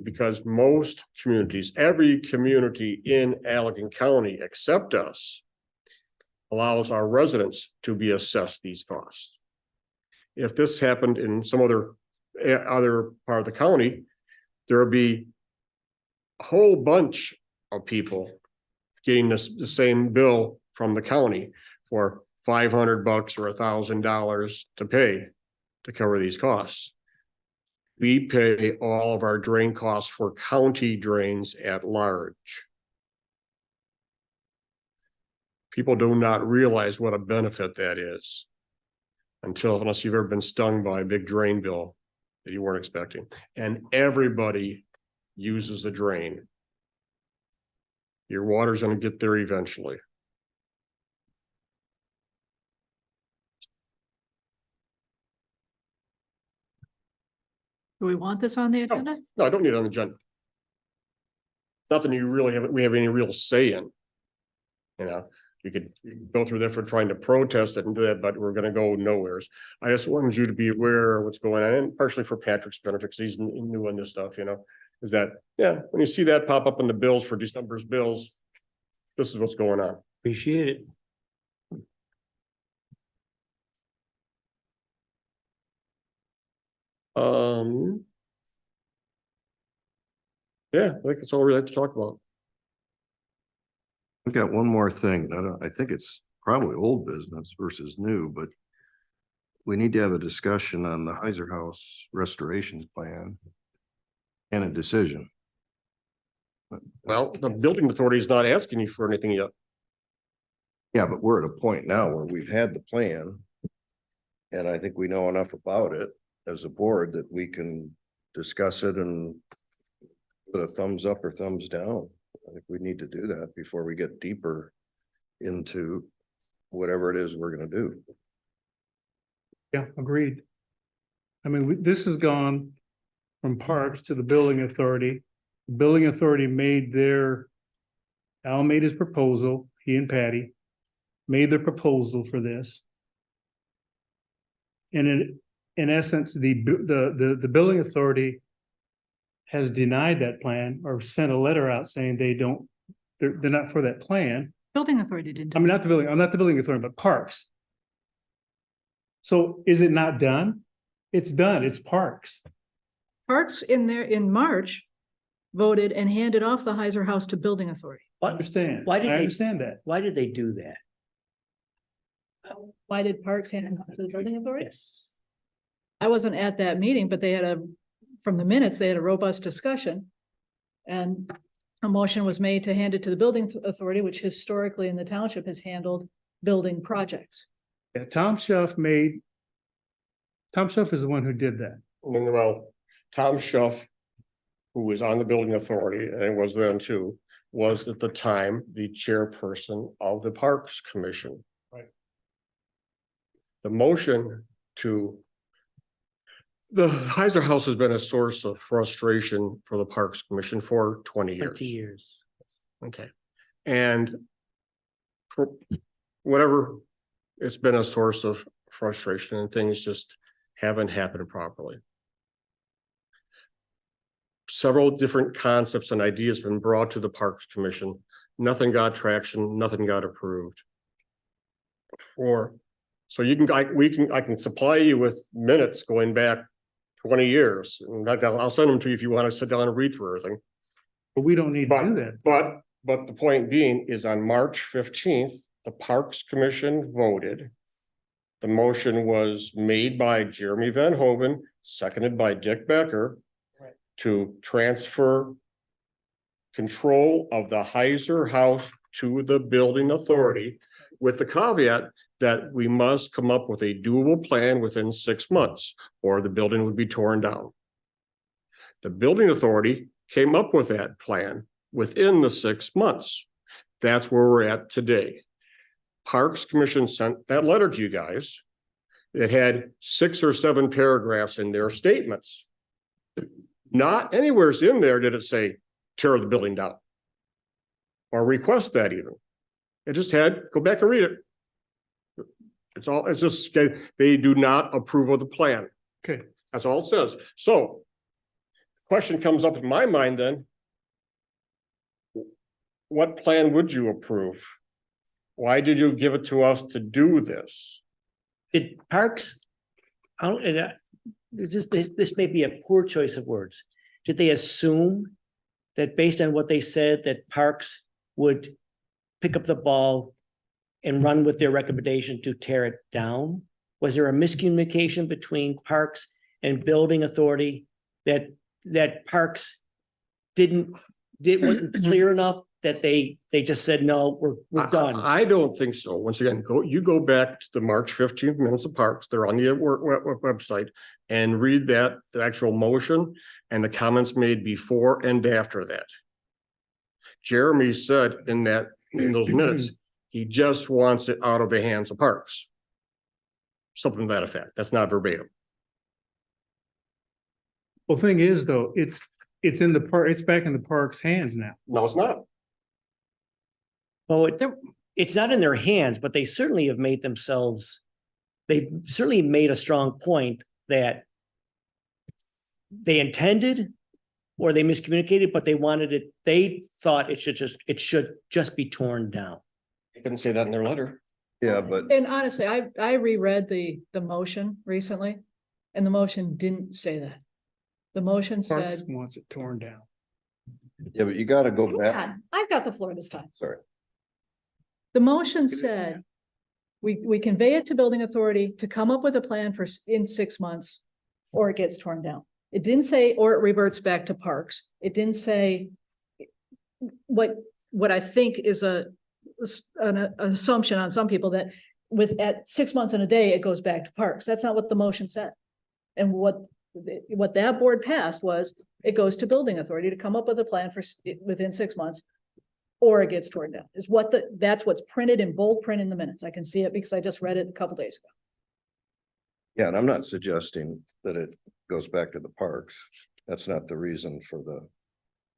because most communities, every community in Allegan County except us, allows our residents to be assessed these costs. If this happened in some other part of the county, there would be a whole bunch of people getting the same bill from the county for $500 or $1,000 to pay to cover these costs. We pay all of our drain costs for county drains at large. People do not realize what a benefit that is unless you've ever been stung by a big drain bill that you weren't expecting. And everybody uses the drain. Your water's going to get there eventually. Do we want this on the agenda? No, I don't need it on the agenda. Nothing we have any real say in. You know, you could go through that for trying to protest it and do that, but we're gonna go nowheres. I just wanted you to be aware of what's going on, and partially for Patrick's benefit, because he's new on this stuff, you know, is that, yeah, when you see that pop up in the bills for December's bills, this is what's going on. Appreciate it. Yeah, I think that's all we like to talk about. I've got one more thing. I think it's probably old business versus new, but we need to have a discussion on the Heiser House restoration plan and a decision. Well, the building authority is not asking you for anything yet. Yeah, but we're at a point now where we've had the plan. And I think we know enough about it as a board that we can discuss it and put a thumbs up or thumbs down. I think we need to do that before we get deeper into whatever it is we're gonna do. Yeah, agreed. I mean, this has gone from parks to the building authority. The building authority Al made his proposal, he and Patty made their proposal for this. And in essence, the building authority has denied that plan or sent a letter out saying they're not for that plan. Building authority didn't. I'm not the building authority, but parks. So is it not done? It's done. It's parks. Parks in March voted and handed off the Heiser House to building authority. I understand. Why did I they- understand that. Why did they do that? Why did Parks hand it off to the building authority? Yes. I wasn't at that meeting, but from the minutes, they had a robust discussion. And a motion was made to hand it to the building authority, which historically in the township has handled building projects. Yeah, Tom Schuff is the one who did that. Well, Tom Schuff, who was on the building authority and was then too, was at the time the chairperson of the Parks Commission. Right. The motion the Heiser House has been a source of frustration for the Parks Commission for 20 years. 20 years. Okay. And for whatever, it's been a source of frustration and things just haven't happened properly. Several different concepts and ideas have been brought to the Parks Commission. Nothing got traction, nothing got approved. So I can supply you with minutes going back 20 years. And I'll send them to you if you want to sit down and read through everything. But we don't need to do that. But the point being is on March 15th, the Parks Commission voted. The motion was made by Jeremy Van Hoven, seconded by Dick Becker, to transfer control of the Heiser House to the building authority, with the caveat that we must come up with a doable plan within 6 months, or the building would be torn down. The building authority came up with that plan within the 6 months. That's where we're at today. Parks Commission sent that letter to you guys. It had 6 or 7 paragraphs in their statements. Not anywhere in there did it say tear the building down or request that even. It just had, go back and read it. It's just, they do not approve of the plan. Okay, That's all it says. So the question comes up in my mind then. What plan would you approve? Why did you give it to us to do this? Did Parks, I don't, this may be a poor choice of words. Did they assume that based on what they said, that Parks would pick up the ball and run with their recommendation to tear it down? Was there a miscommunication between Parks and Building Authority that Parks wasn't clear enough that they just said, no, we're done? I don't think so. Once again, you go back to the March 15th minutes of Parks. They're on the website, and read the actual motion and the comments made before and after that. Jeremy said in those minutes, he just wants it out of the hands of Parks. Something to that effect. That's not verbatim. well, thing is though, it's in the park, it's back in the park's hands now. No, it's not. Well, it's not in their hands, but they certainly have made they've certainly made a strong point that they intended or they miscommunicated, but they thought it should just be torn down. They didn't say that in their letter. Yeah, but And honestly, I reread the motion recently, and the motion didn't say that. The motion Parks said, wants it torn down. yeah, but you gotta go "Hang back. on, I've got the floor this time." Sorry. The motion said, we convey it to building authority to come up with a plan in 6 months, or it gets torn down. It didn't say, or it reverts back to Parks. It didn't say what I think is an assumption on some people that at 6 months and a day, it goes back to Parks. That's not what the motion said. And what that board passed was, it goes to building authority to come up with a plan within 6 months, or it gets torn down, is that's what's printed in bold print in the minutes. I can see it because I just read it a couple days ago. Yeah, and I'm not suggesting that it goes back to the parks. That's not the reason for the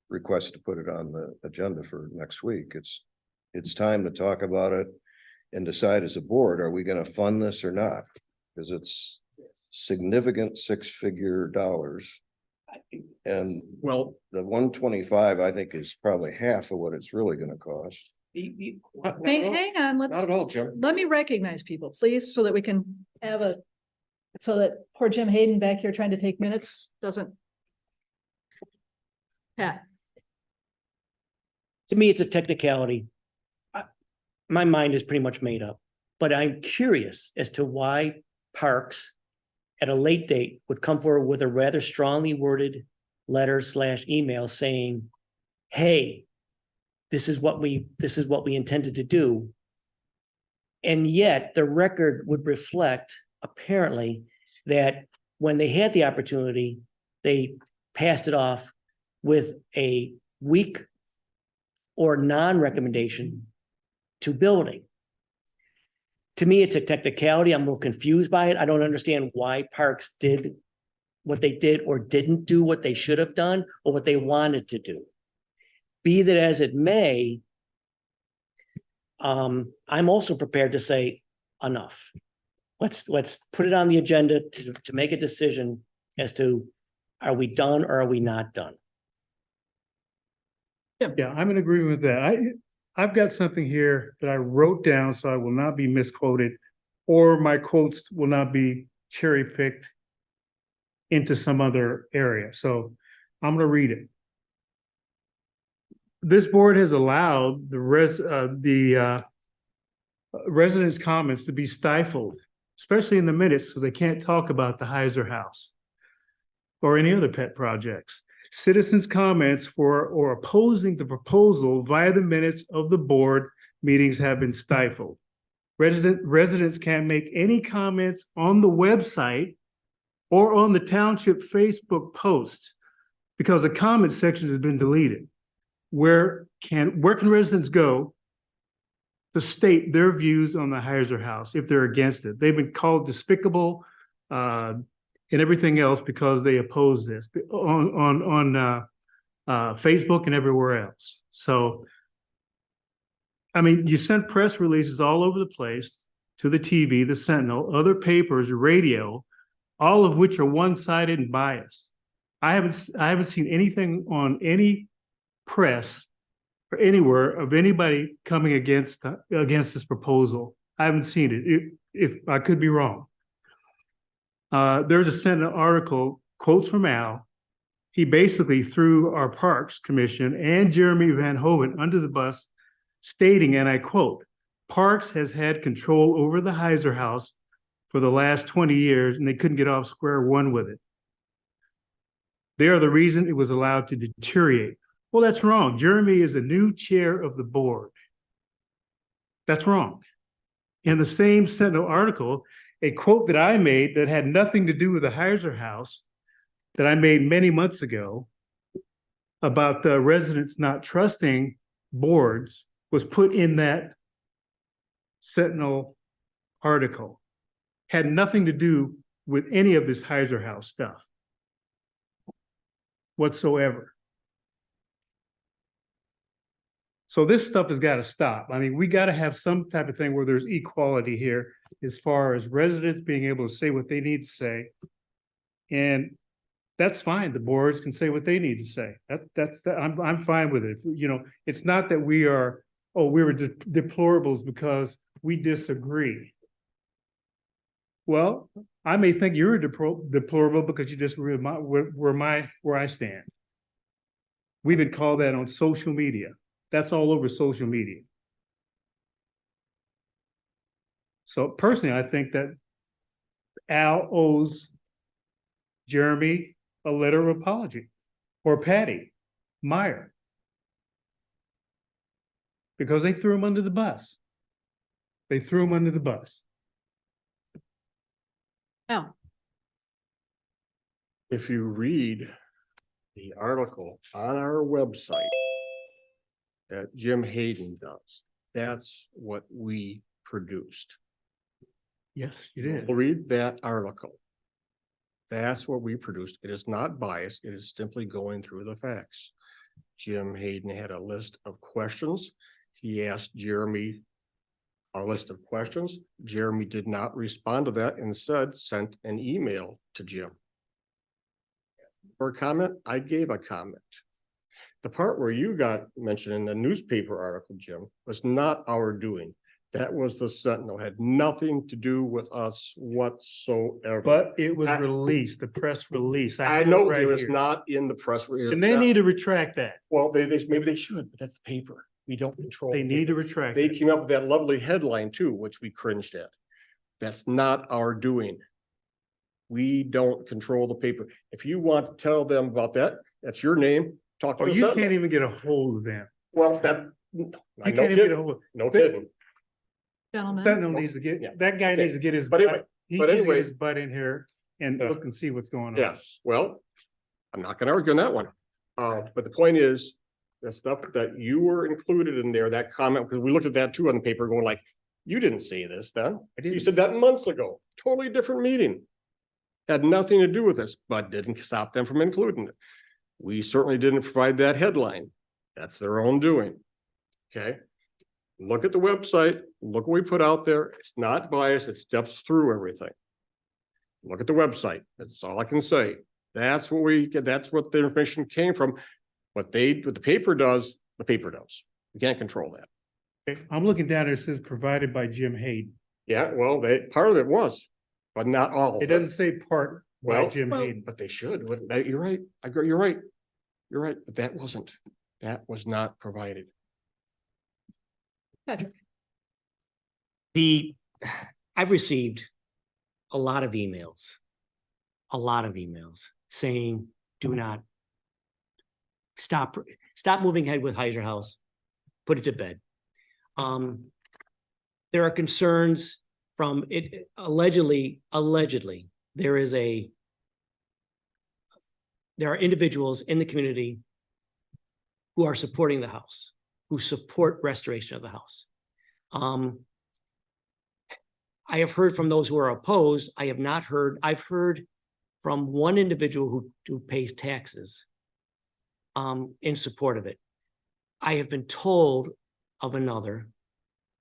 request to put it on the agenda for next week. It's time to talk about it and decide as a board, are we gonna fund this or not? Because it's significant 6-figure dollars. And Well, the 125, I think, is probably half of what it's really gonna cost. Hang on, not at all, Jim. let me recognize people, please, so that we can have so that poor Jim Hayden back here trying to take minutes doesn't. Pat, To me, it's a technicality. My mind is pretty much made up, but I'm curious as to why Parks at a late date would come forward with a rather strongly worded letter/email saying, hey, this is what we intended to do. And yet the record would reflect apparently that when they had the opportunity, they passed it off with a weak or non-recommendation to building. To me, it's a technicality. I'm a little confused by it. I don't understand why Parks did what they did or didn't do what they should have done or what they wanted to do. Be that as it may, I'm also prepared to say enough. Let's put it on the agenda to make a decision as to, are we done or are we not done? Yeah, I'm in agreement with that. I've got something here that I wrote down so I will not be misquoted, or my quotes will not be cherry picked into some other area. So I'm gonna read it. This board has allowed the residents' comments to be stifled, especially in the minutes, so they can't talk about the Heiser House or any other pet projects. Citizens' comments for or opposing the proposal via the minutes of the board meetings have been stifled. Residents can't make any comments on the website or on the township Facebook posts because the comment section has been deleted. Where can residents go to state their views on the Heiser House if they're against it. They've been called despicable and everything else because they oppose this on Facebook and everywhere else. So, I mean, you sent press releases all over the place to the TV, the Sentinel, other papers, radio, all of which are one-sided and biased. I haven't seen anything on any press or anywhere of anybody coming against this proposal. I haven't seen it. If I could be wrong. There's a Sentinel article, quotes from Al. He basically threw our Parks Commission and Jeremy Van Hoven under the bus, stating, and I quote, "Parks has had control over the Heiser House for the last 20 years, and they couldn't get off square one with it. They are the reason it was allowed to deteriorate." Well, that's wrong. Jeremy is a new chair of the board. That's wrong. In the same Sentinel article, a quote that I made that had nothing to do with the Heiser House that I made many months ago about the residents not trusting boards was put in that Sentinel article. Had nothing to do with any of this Heiser House stuff whatsoever. So this stuff has got to stop. I mean, we got to have some type of thing where there's equality here as far as residents being able to say what they need to say. And that's fine. The boards can say what they need to say. I'm fine with it. You know, it's not that we were deplorables because we disagree. Well, I may think you're deplorable because you disagree with where I stand. We've been called that on social media. That's all over social media. So personally, I think that Al owes Jeremy a letter of apology, or Patty Meyer, because they threw him under the bus. They threw him under the bus. Al, If you read the article on our website that Jim Hayden does, that's what we produced. Yes, you did. Read that article. That's what we produced. It is not biased. It is simply going through the facts. Jim Hayden had a list of questions. He asked Jeremy a list of questions. Jeremy did not respond to that, instead sent an email to Jim. For a comment, I gave a comment. The part where you got mentioned in the newspaper article, Jim, was not our doing. That was the Sentinel, had nothing to do with us whatsoever. But it was released, the press release. I have know right it was here. not in the press release. And they need to retract that. Well, maybe they should, but that's the paper. We don't control. They the need to paper. retract They it. came up with that lovely headline too, which we cringed at. That's not our doing. We don't control the paper. If you want to tell them about that, that's your name. Talk to Oh, the you Sentinel. can't even get a hold of them. Well, that, You no can't even get a kidding, hold. no kidding. gentlemen, Sentinel needs to Yeah. get, that guy Okay. needs to get his, But anyway, he but needs to anyway. get his butt in here and Yeah. look and see what's going on. Yes, well, I'm not gonna argue on that one. But the point is, the stuff that you were included in there, that comment, because we looked at that too on the paper going like, you didn't say this then. I You didn't. said that months ago, totally different meeting. Had nothing to do with this, but didn't stop them from including it. We certainly didn't provide that headline. That's their own doing. Okay? Look at the website, look what we put out there. It's not biased, it steps through everything. Look at the website. That's all I can say. That's what we get. That's what the information came from. What the paper does, the paper does. We can't control that. Okay, I'm looking down there, it says provided by Jim Hayden. Yeah, well, part of it was, but not all. It of doesn't say part by Well- Jim Well- Hayden. But they should. You're right. I agree. You're right. You're right. But that wasn't. That was not provided. Patrick, I've received a lot of emails saying, do not stop moving ahead with Heiser House, put it to bed. There are concerns from it, allegedly, there are individuals in the community who are supporting the house, who support restoration of the house. I have heard from those who are opposed. I have not heard, I've heard from one individual who pays taxes in support of it. I have been told of another.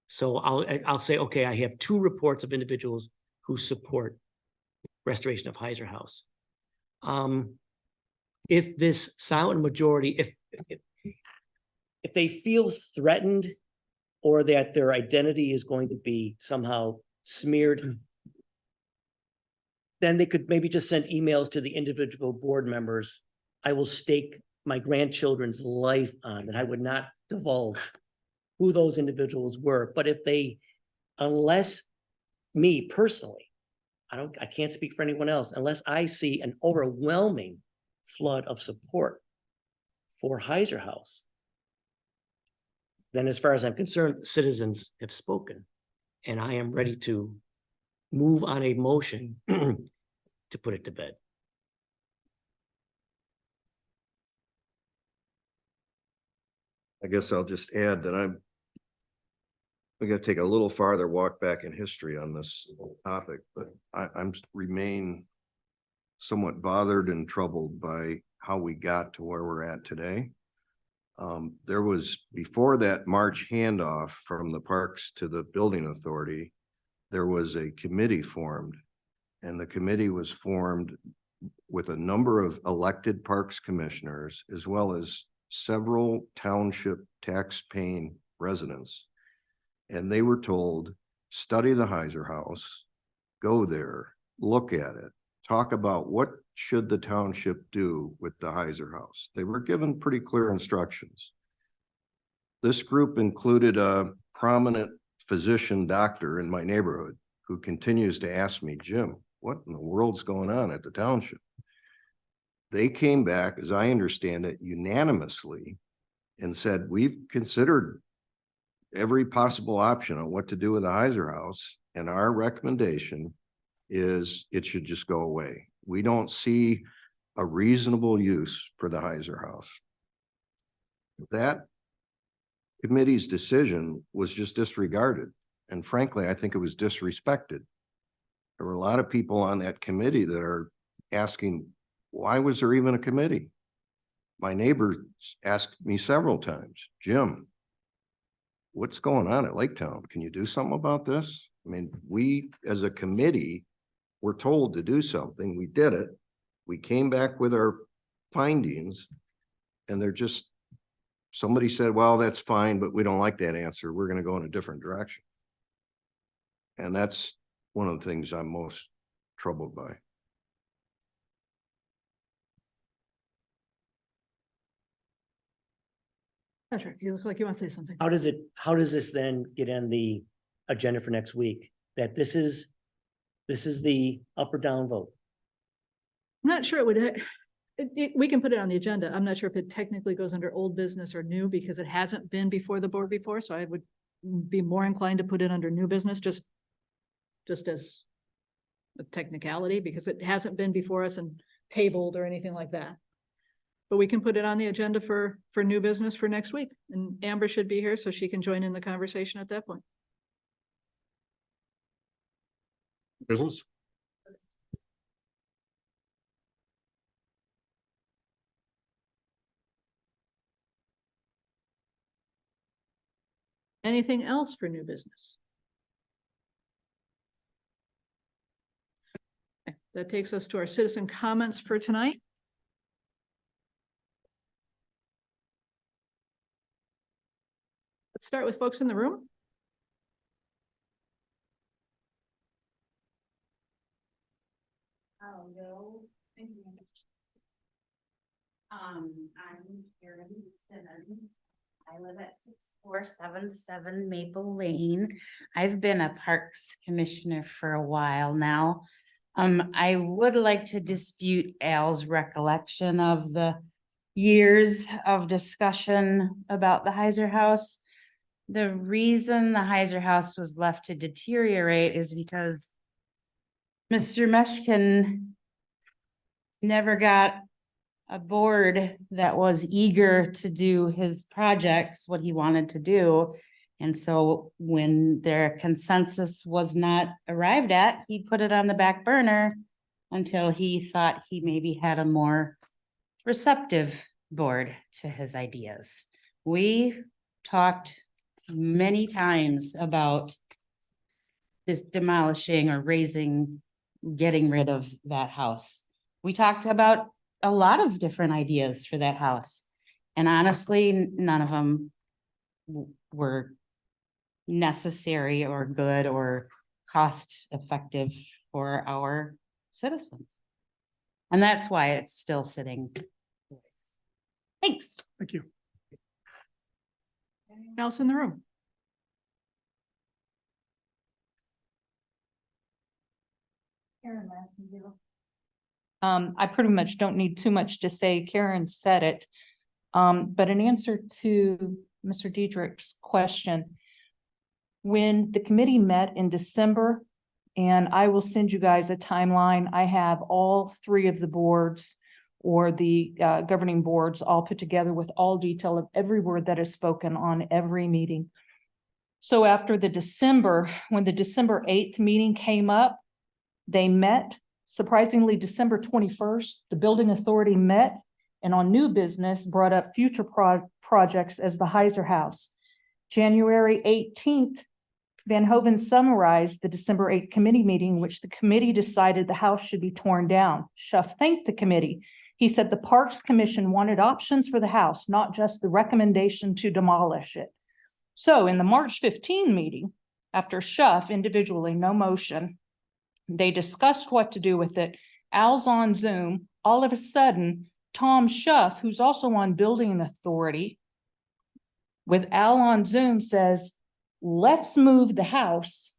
So I'll say, okay, I have two reports of individuals who support restoration of Heiser House. If this silent majority, if they feel threatened or that their identity is going to be somehow smeared, then they could maybe just send emails to the individual board members. I will stake my grandchildren's life on that. I would not divulge who those individuals were. But if they, unless me personally, I can't speak for anyone else, unless I see an overwhelming flood of support for Heiser House, then as far as I'm concerned, the citizens have spoken, and I am ready to move on a motion to put it to bed. I guess I'll just add that we got to take a little farther walk back in history on this topic, but I'm remain somewhat bothered and troubled by how we got to where we're at today. There was, before that March handoff from the parks to the building authority, there was a committee formed, and the committee was formed with a number of elected parks commissioners, as well as several township tax-paying residents. And they were told, study the Heiser House, go there, look at it, talk about what should the township do with the Heiser House. They were given pretty clear instructions. This group included a prominent physician doctor in my neighborhood who continues to ask me, Jim, what in the world's going on at the township? They came back, as I understand it, unanimously and said, we've considered every possible option on what to do with the Heiser House, and our recommendation is it should just go away. We don't see a reasonable use for the Heiser House. That committee's decision was just disregarded. And frankly, I think it was disrespected. There were a lot of people on that committee that are asking, why was there even a committee? My neighbor asked me several times, Jim, what's going on at Laketown? Can you do something about this? I mean, we as a committee were told to do something. We did it. We came back with our findings, and they're just, somebody said, well, that's fine, but we don't like that answer. We're going to go in a different direction. And that's one of the things I'm most troubled by. Patrick, you look like you want to say something. How does this then get on the agenda for next week? That this is the up or down vote? I'm not sure it would, we can put it on the agenda. I'm not sure if it technically goes under old business or new, because it hasn't been before the board before. So I would be more inclined to put it under new business, just as a technicality, because it hasn't been before us and tabled or anything like that. But we can put it on the agenda for new business for next week, and Amber should be here so she can join in the conversation at that point. Business? Anything else for new business? Okay, that takes us to our citizen comments for tonight. Let's start with folks in the room. Oh, no. I'm Karen Simmons. I live at 6477 Maple Lane. I've been a Parks Commissioner for a while now. I would like to dispute Al's recollection of the years of discussion about the Heiser House. The reason the Heiser House was left to deteriorate is because Mr. Meshkin never got a board that was eager to do his projects, what he wanted to do. And so when their consensus was not arrived at, he put it on the back burner until he thought he maybe had a more receptive board to his ideas. We talked many times about this demolishing or getting rid of that house. We talked about a lot of different ideas for that house. And honestly, none of them were necessary or good or cost effective for our citizens. And that's why it's still sitting. Thanks. Thank you. Anyone else in the room? I pretty much don't need too much to say. Karen said it. But in answer to Mr. Diedrich's question, when the committee met in December, and I will send you guys a timeline, I have all three of the boards or the governing boards all put together with all detail of every word that is spoken on every meeting. So after when the December 8th meeting came up, they met. Surprisingly, December 21st, the building authority met and on new business brought up future projects as the Heiser House. January 18th, Van Hoven summarized the December 8th committee meeting, which the committee decided the house should be torn down. Schuff thanked the committee. He said the Parks Commission wanted options for the house, not just the recommendation to demolish it. So in the March 15 meeting, after Schuff individually, no motion, they discussed what to do with it. Al's on Zoom. All of a sudden, Tom Schuff, who's also on building authority, with Al on Zoom says, let's move the house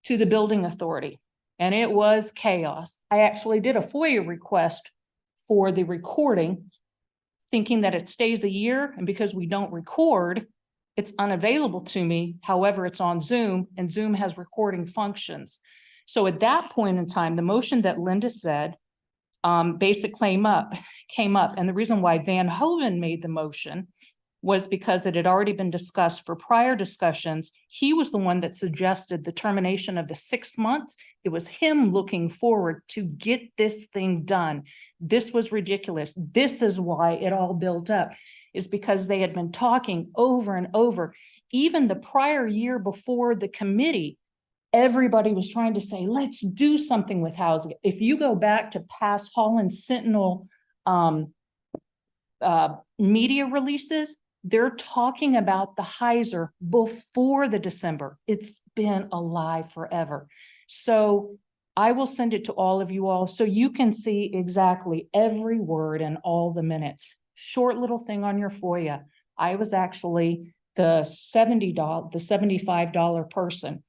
to the building authority. And it was chaos. I actually did a FOIA request for the recording, thinking that it stays a year. And because we don't record, it's unavailable to me. However, it's on Zoom and Zoom has recording functions. So at that point in time, the motion that Linda said, basic claim came up. And the reason why Van Hoven made the motion was because it had already been discussed for prior discussions. He was the one that suggested the termination of the 6 months. It was him looking forward to get this thing done. This was ridiculous. This is why it all built up, is because they had been talking over and over. Even the prior year before the committee, everybody was trying to say, let's do something with housing. If you go back to past Holland Sentinel media releases, they're talking about the Heiser before the December. It's been alive forever. So I will send it to all of you all so you can see exactly every word and all the minutes. Short little thing on your FOIA. I was actually the $75 person.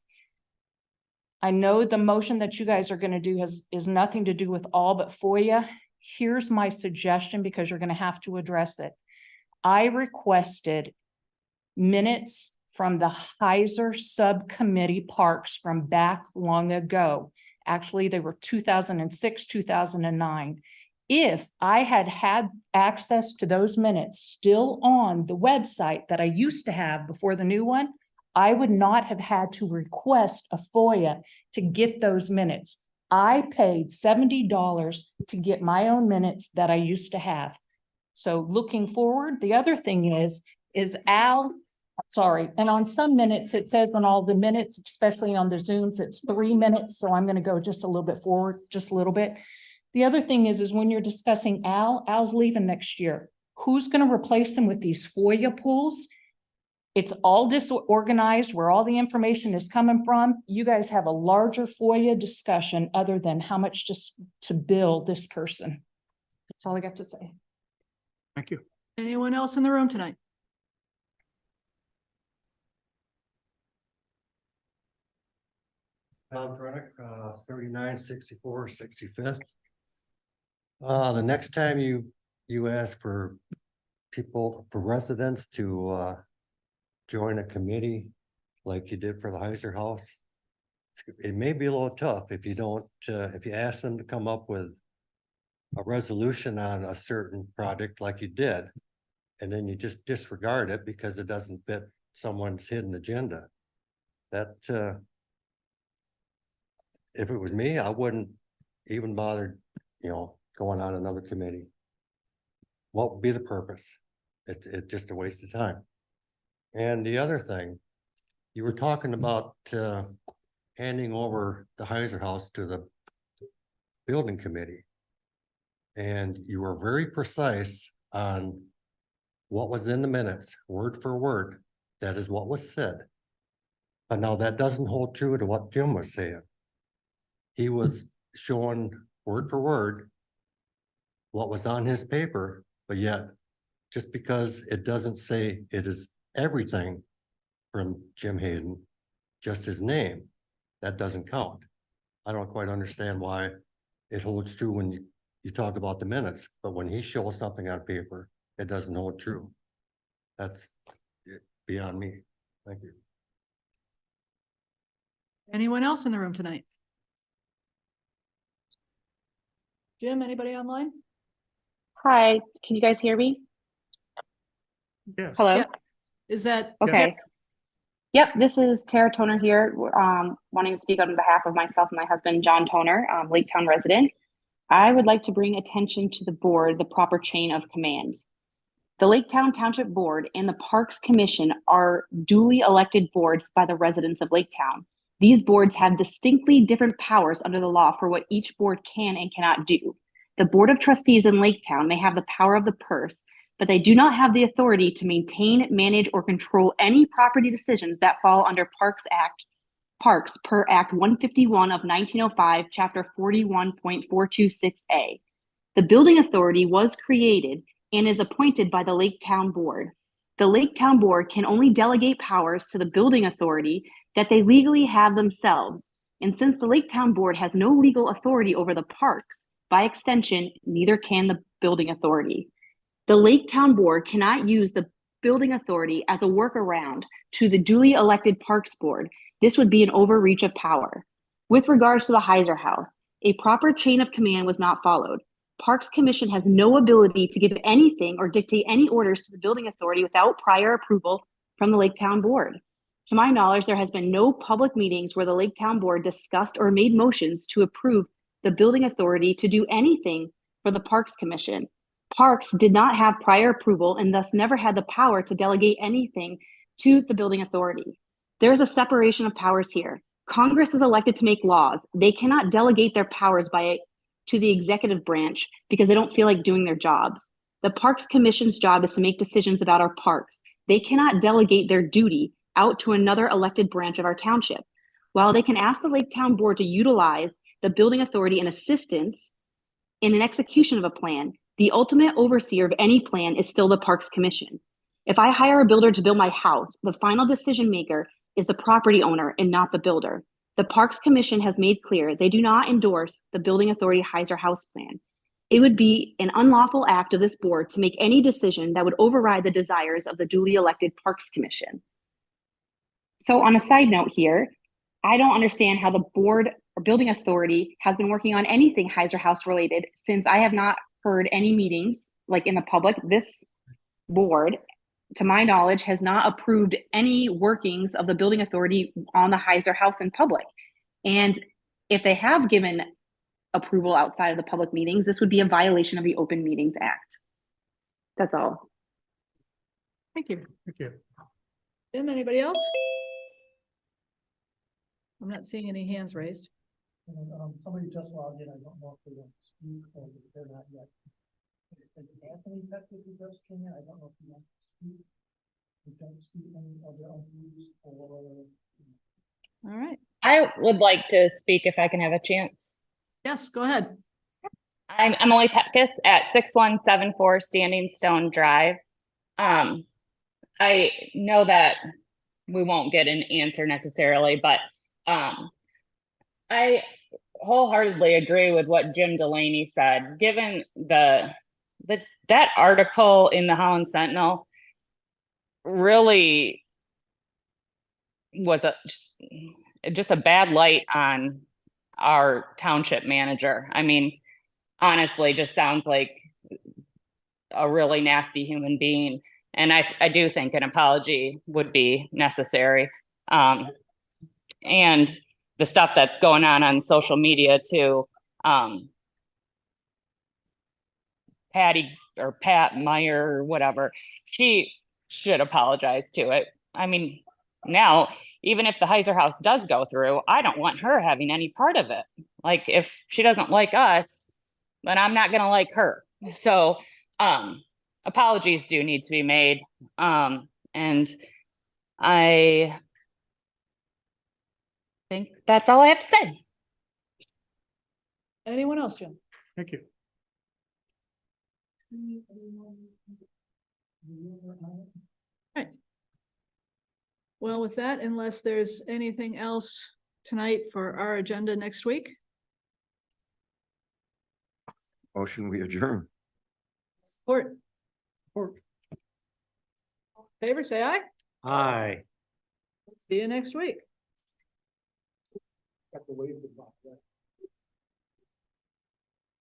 I know the motion that you guys are going to do is nothing to do with all but FOIA. Here's my suggestion, because you're going to have to address it. I requested minutes from the Heiser subcommittee parks from back long ago. Actually, they were 2006, 2009. If I had had access to those minutes still on the website that I used to have before the new one, I would not have had to request a FOIA to get those minutes. I paid $70 to get my own minutes that I used to have. So looking forward, the other thing is Al, sorry, and on some minutes, it says on all the minutes, especially on the Zooms, it's 3 minutes. So I'm going to go just a little bit forward, just a little bit. The other thing is when you're discussing Al's leaving next year. Who's going to replace him with these FOIA pools? It's all disorganized where all the information is coming from. You guys have a larger FOIA discussion other than how much to bill this person. That's all I got to say. Thank you. Anyone else in the room tonight? Tom Trunick, 3964 65th. The next time you ask for residents to join a committee like you did for the Heiser House, it may be a little tough if you don't, if you ask them to come up with a resolution on a certain project like you did, and then you just disregard it because it doesn't fit someone's hidden agenda. That, if it was me, I wouldn't even bother, going on another committee. What would be the purpose? It's just a waste of time. And the other thing, you were talking about, handing over the Heiser House to the building committee. And you were very precise on what was in the minutes, word for word. That is what was said. But now that doesn't hold true to what Jim was saying. He was showing word for word what was on his paper, but yet just because it doesn't say it is everything from Jim Hayden, just his name, that doesn't count. I don't quite understand why it holds true when you talk about the minutes, but when he shows something on paper, it doesn't hold true. That's beyond me. Thank you. Anyone else in the room tonight? Jim, anybody online? Hi, can you guys hear me? Yes. Hello? Yeah. Is that? Okay. Yep, this is Tara Toner here, wanting to speak on behalf of myself and my husband, John Toner, Laketown resident. I would like to bring attention to the board, the proper chain of command. The Laketown Township Board and the Parks Commission are duly elected boards by the residents of Laketown. These boards have distinctly different powers under the law for what each board can and cannot do. The Board of Trustees in Laketown may have the power of the purse, but they do not have the authority to maintain, manage, or control any property decisions that fall under Parks per Act 151 of 1905, Chapter 41.426A. The Building Authority was created and is appointed by the Laketown Board. The Laketown Board can only delegate powers to the Building Authority that they legally have themselves. And since the Laketown Board has no legal authority over the parks, by extension, neither can the Building Authority. The Laketown Board cannot use the Building Authority as a workaround to the duly elected Parks Board. This would be an overreach of power. With regards to the Heiser House, a proper chain of command was not followed. Parks Commission has no ability to give anything or dictate any orders to the Building Authority without prior approval from the Laketown Board. To my knowledge, there has been no public meetings where the Laketown Board discussed or made motions to approve the Building Authority to do anything for the Parks Commission. Parks did not have prior approval and thus never had the power to delegate anything to the Building Authority. There is a separation of powers here. Congress is elected to make laws. They cannot delegate their powers to the executive branch because they don't feel like doing their jobs. The Parks Commission's job is to make decisions about our parks. They cannot delegate their duty out to another elected branch of our township. While they can ask the Laketown Board to utilize the Building Authority in assistance in an execution of a plan, the ultimate overseer of any plan is still the Parks Commission. If I hire a builder to build my house, the final decision maker is the property owner and not the builder. The Parks Commission has made clear they do not endorse the Building Authority Heiser House plan. It would be an unlawful act of this board to make any decision that would override the desires of the duly elected Parks Commission. So on a side note here, I don't understand how the board or Building Authority has been working on anything Heiser House related since I have not heard any meetings like in the public. This board, to my knowledge, has not approved any workings of the Building Authority on the Heiser House in public. And if they have given approval outside of the public meetings, this would be a violation of the Open Meetings Act. That's all. Thank you. Thank you. Jim, anybody else? I'm not seeing any hands raised. Somebody just logged in. I don't know if they want to speak or if they're not yet. Is Anthony technically just came in? I don't know if he wants to speak. We don't see any other unused or. All right. I would like to speak if I can have a chance. Yes, go ahead. I'm Emily Pepkus at 6174 Standing Stone Drive. I know that we won't get an answer necessarily, but I wholeheartedly agree with what Jim Delaney said. Given that article in the Holland Sentinel really was just a bad light on our township manager. I mean, honestly, just sounds like a really nasty human being. And I do think an apology would be necessary. And the stuff that's going on social media too. Patty or Pat Meyer or whatever, she should apologize to it. I mean, now, even if the Heiser House does go through, I don't want her having any part of it. Like, if she doesn't like us, then I'm not gonna like her. So, apologies do need to be made. And I think that's all I have to say. Anyone else, Jim? Thank you. Right. Well, with that, unless there's anything else tonight for our agenda next week, Motion, we adjourn. support. Favor, say aye. Aye. See you next week. Have to waive the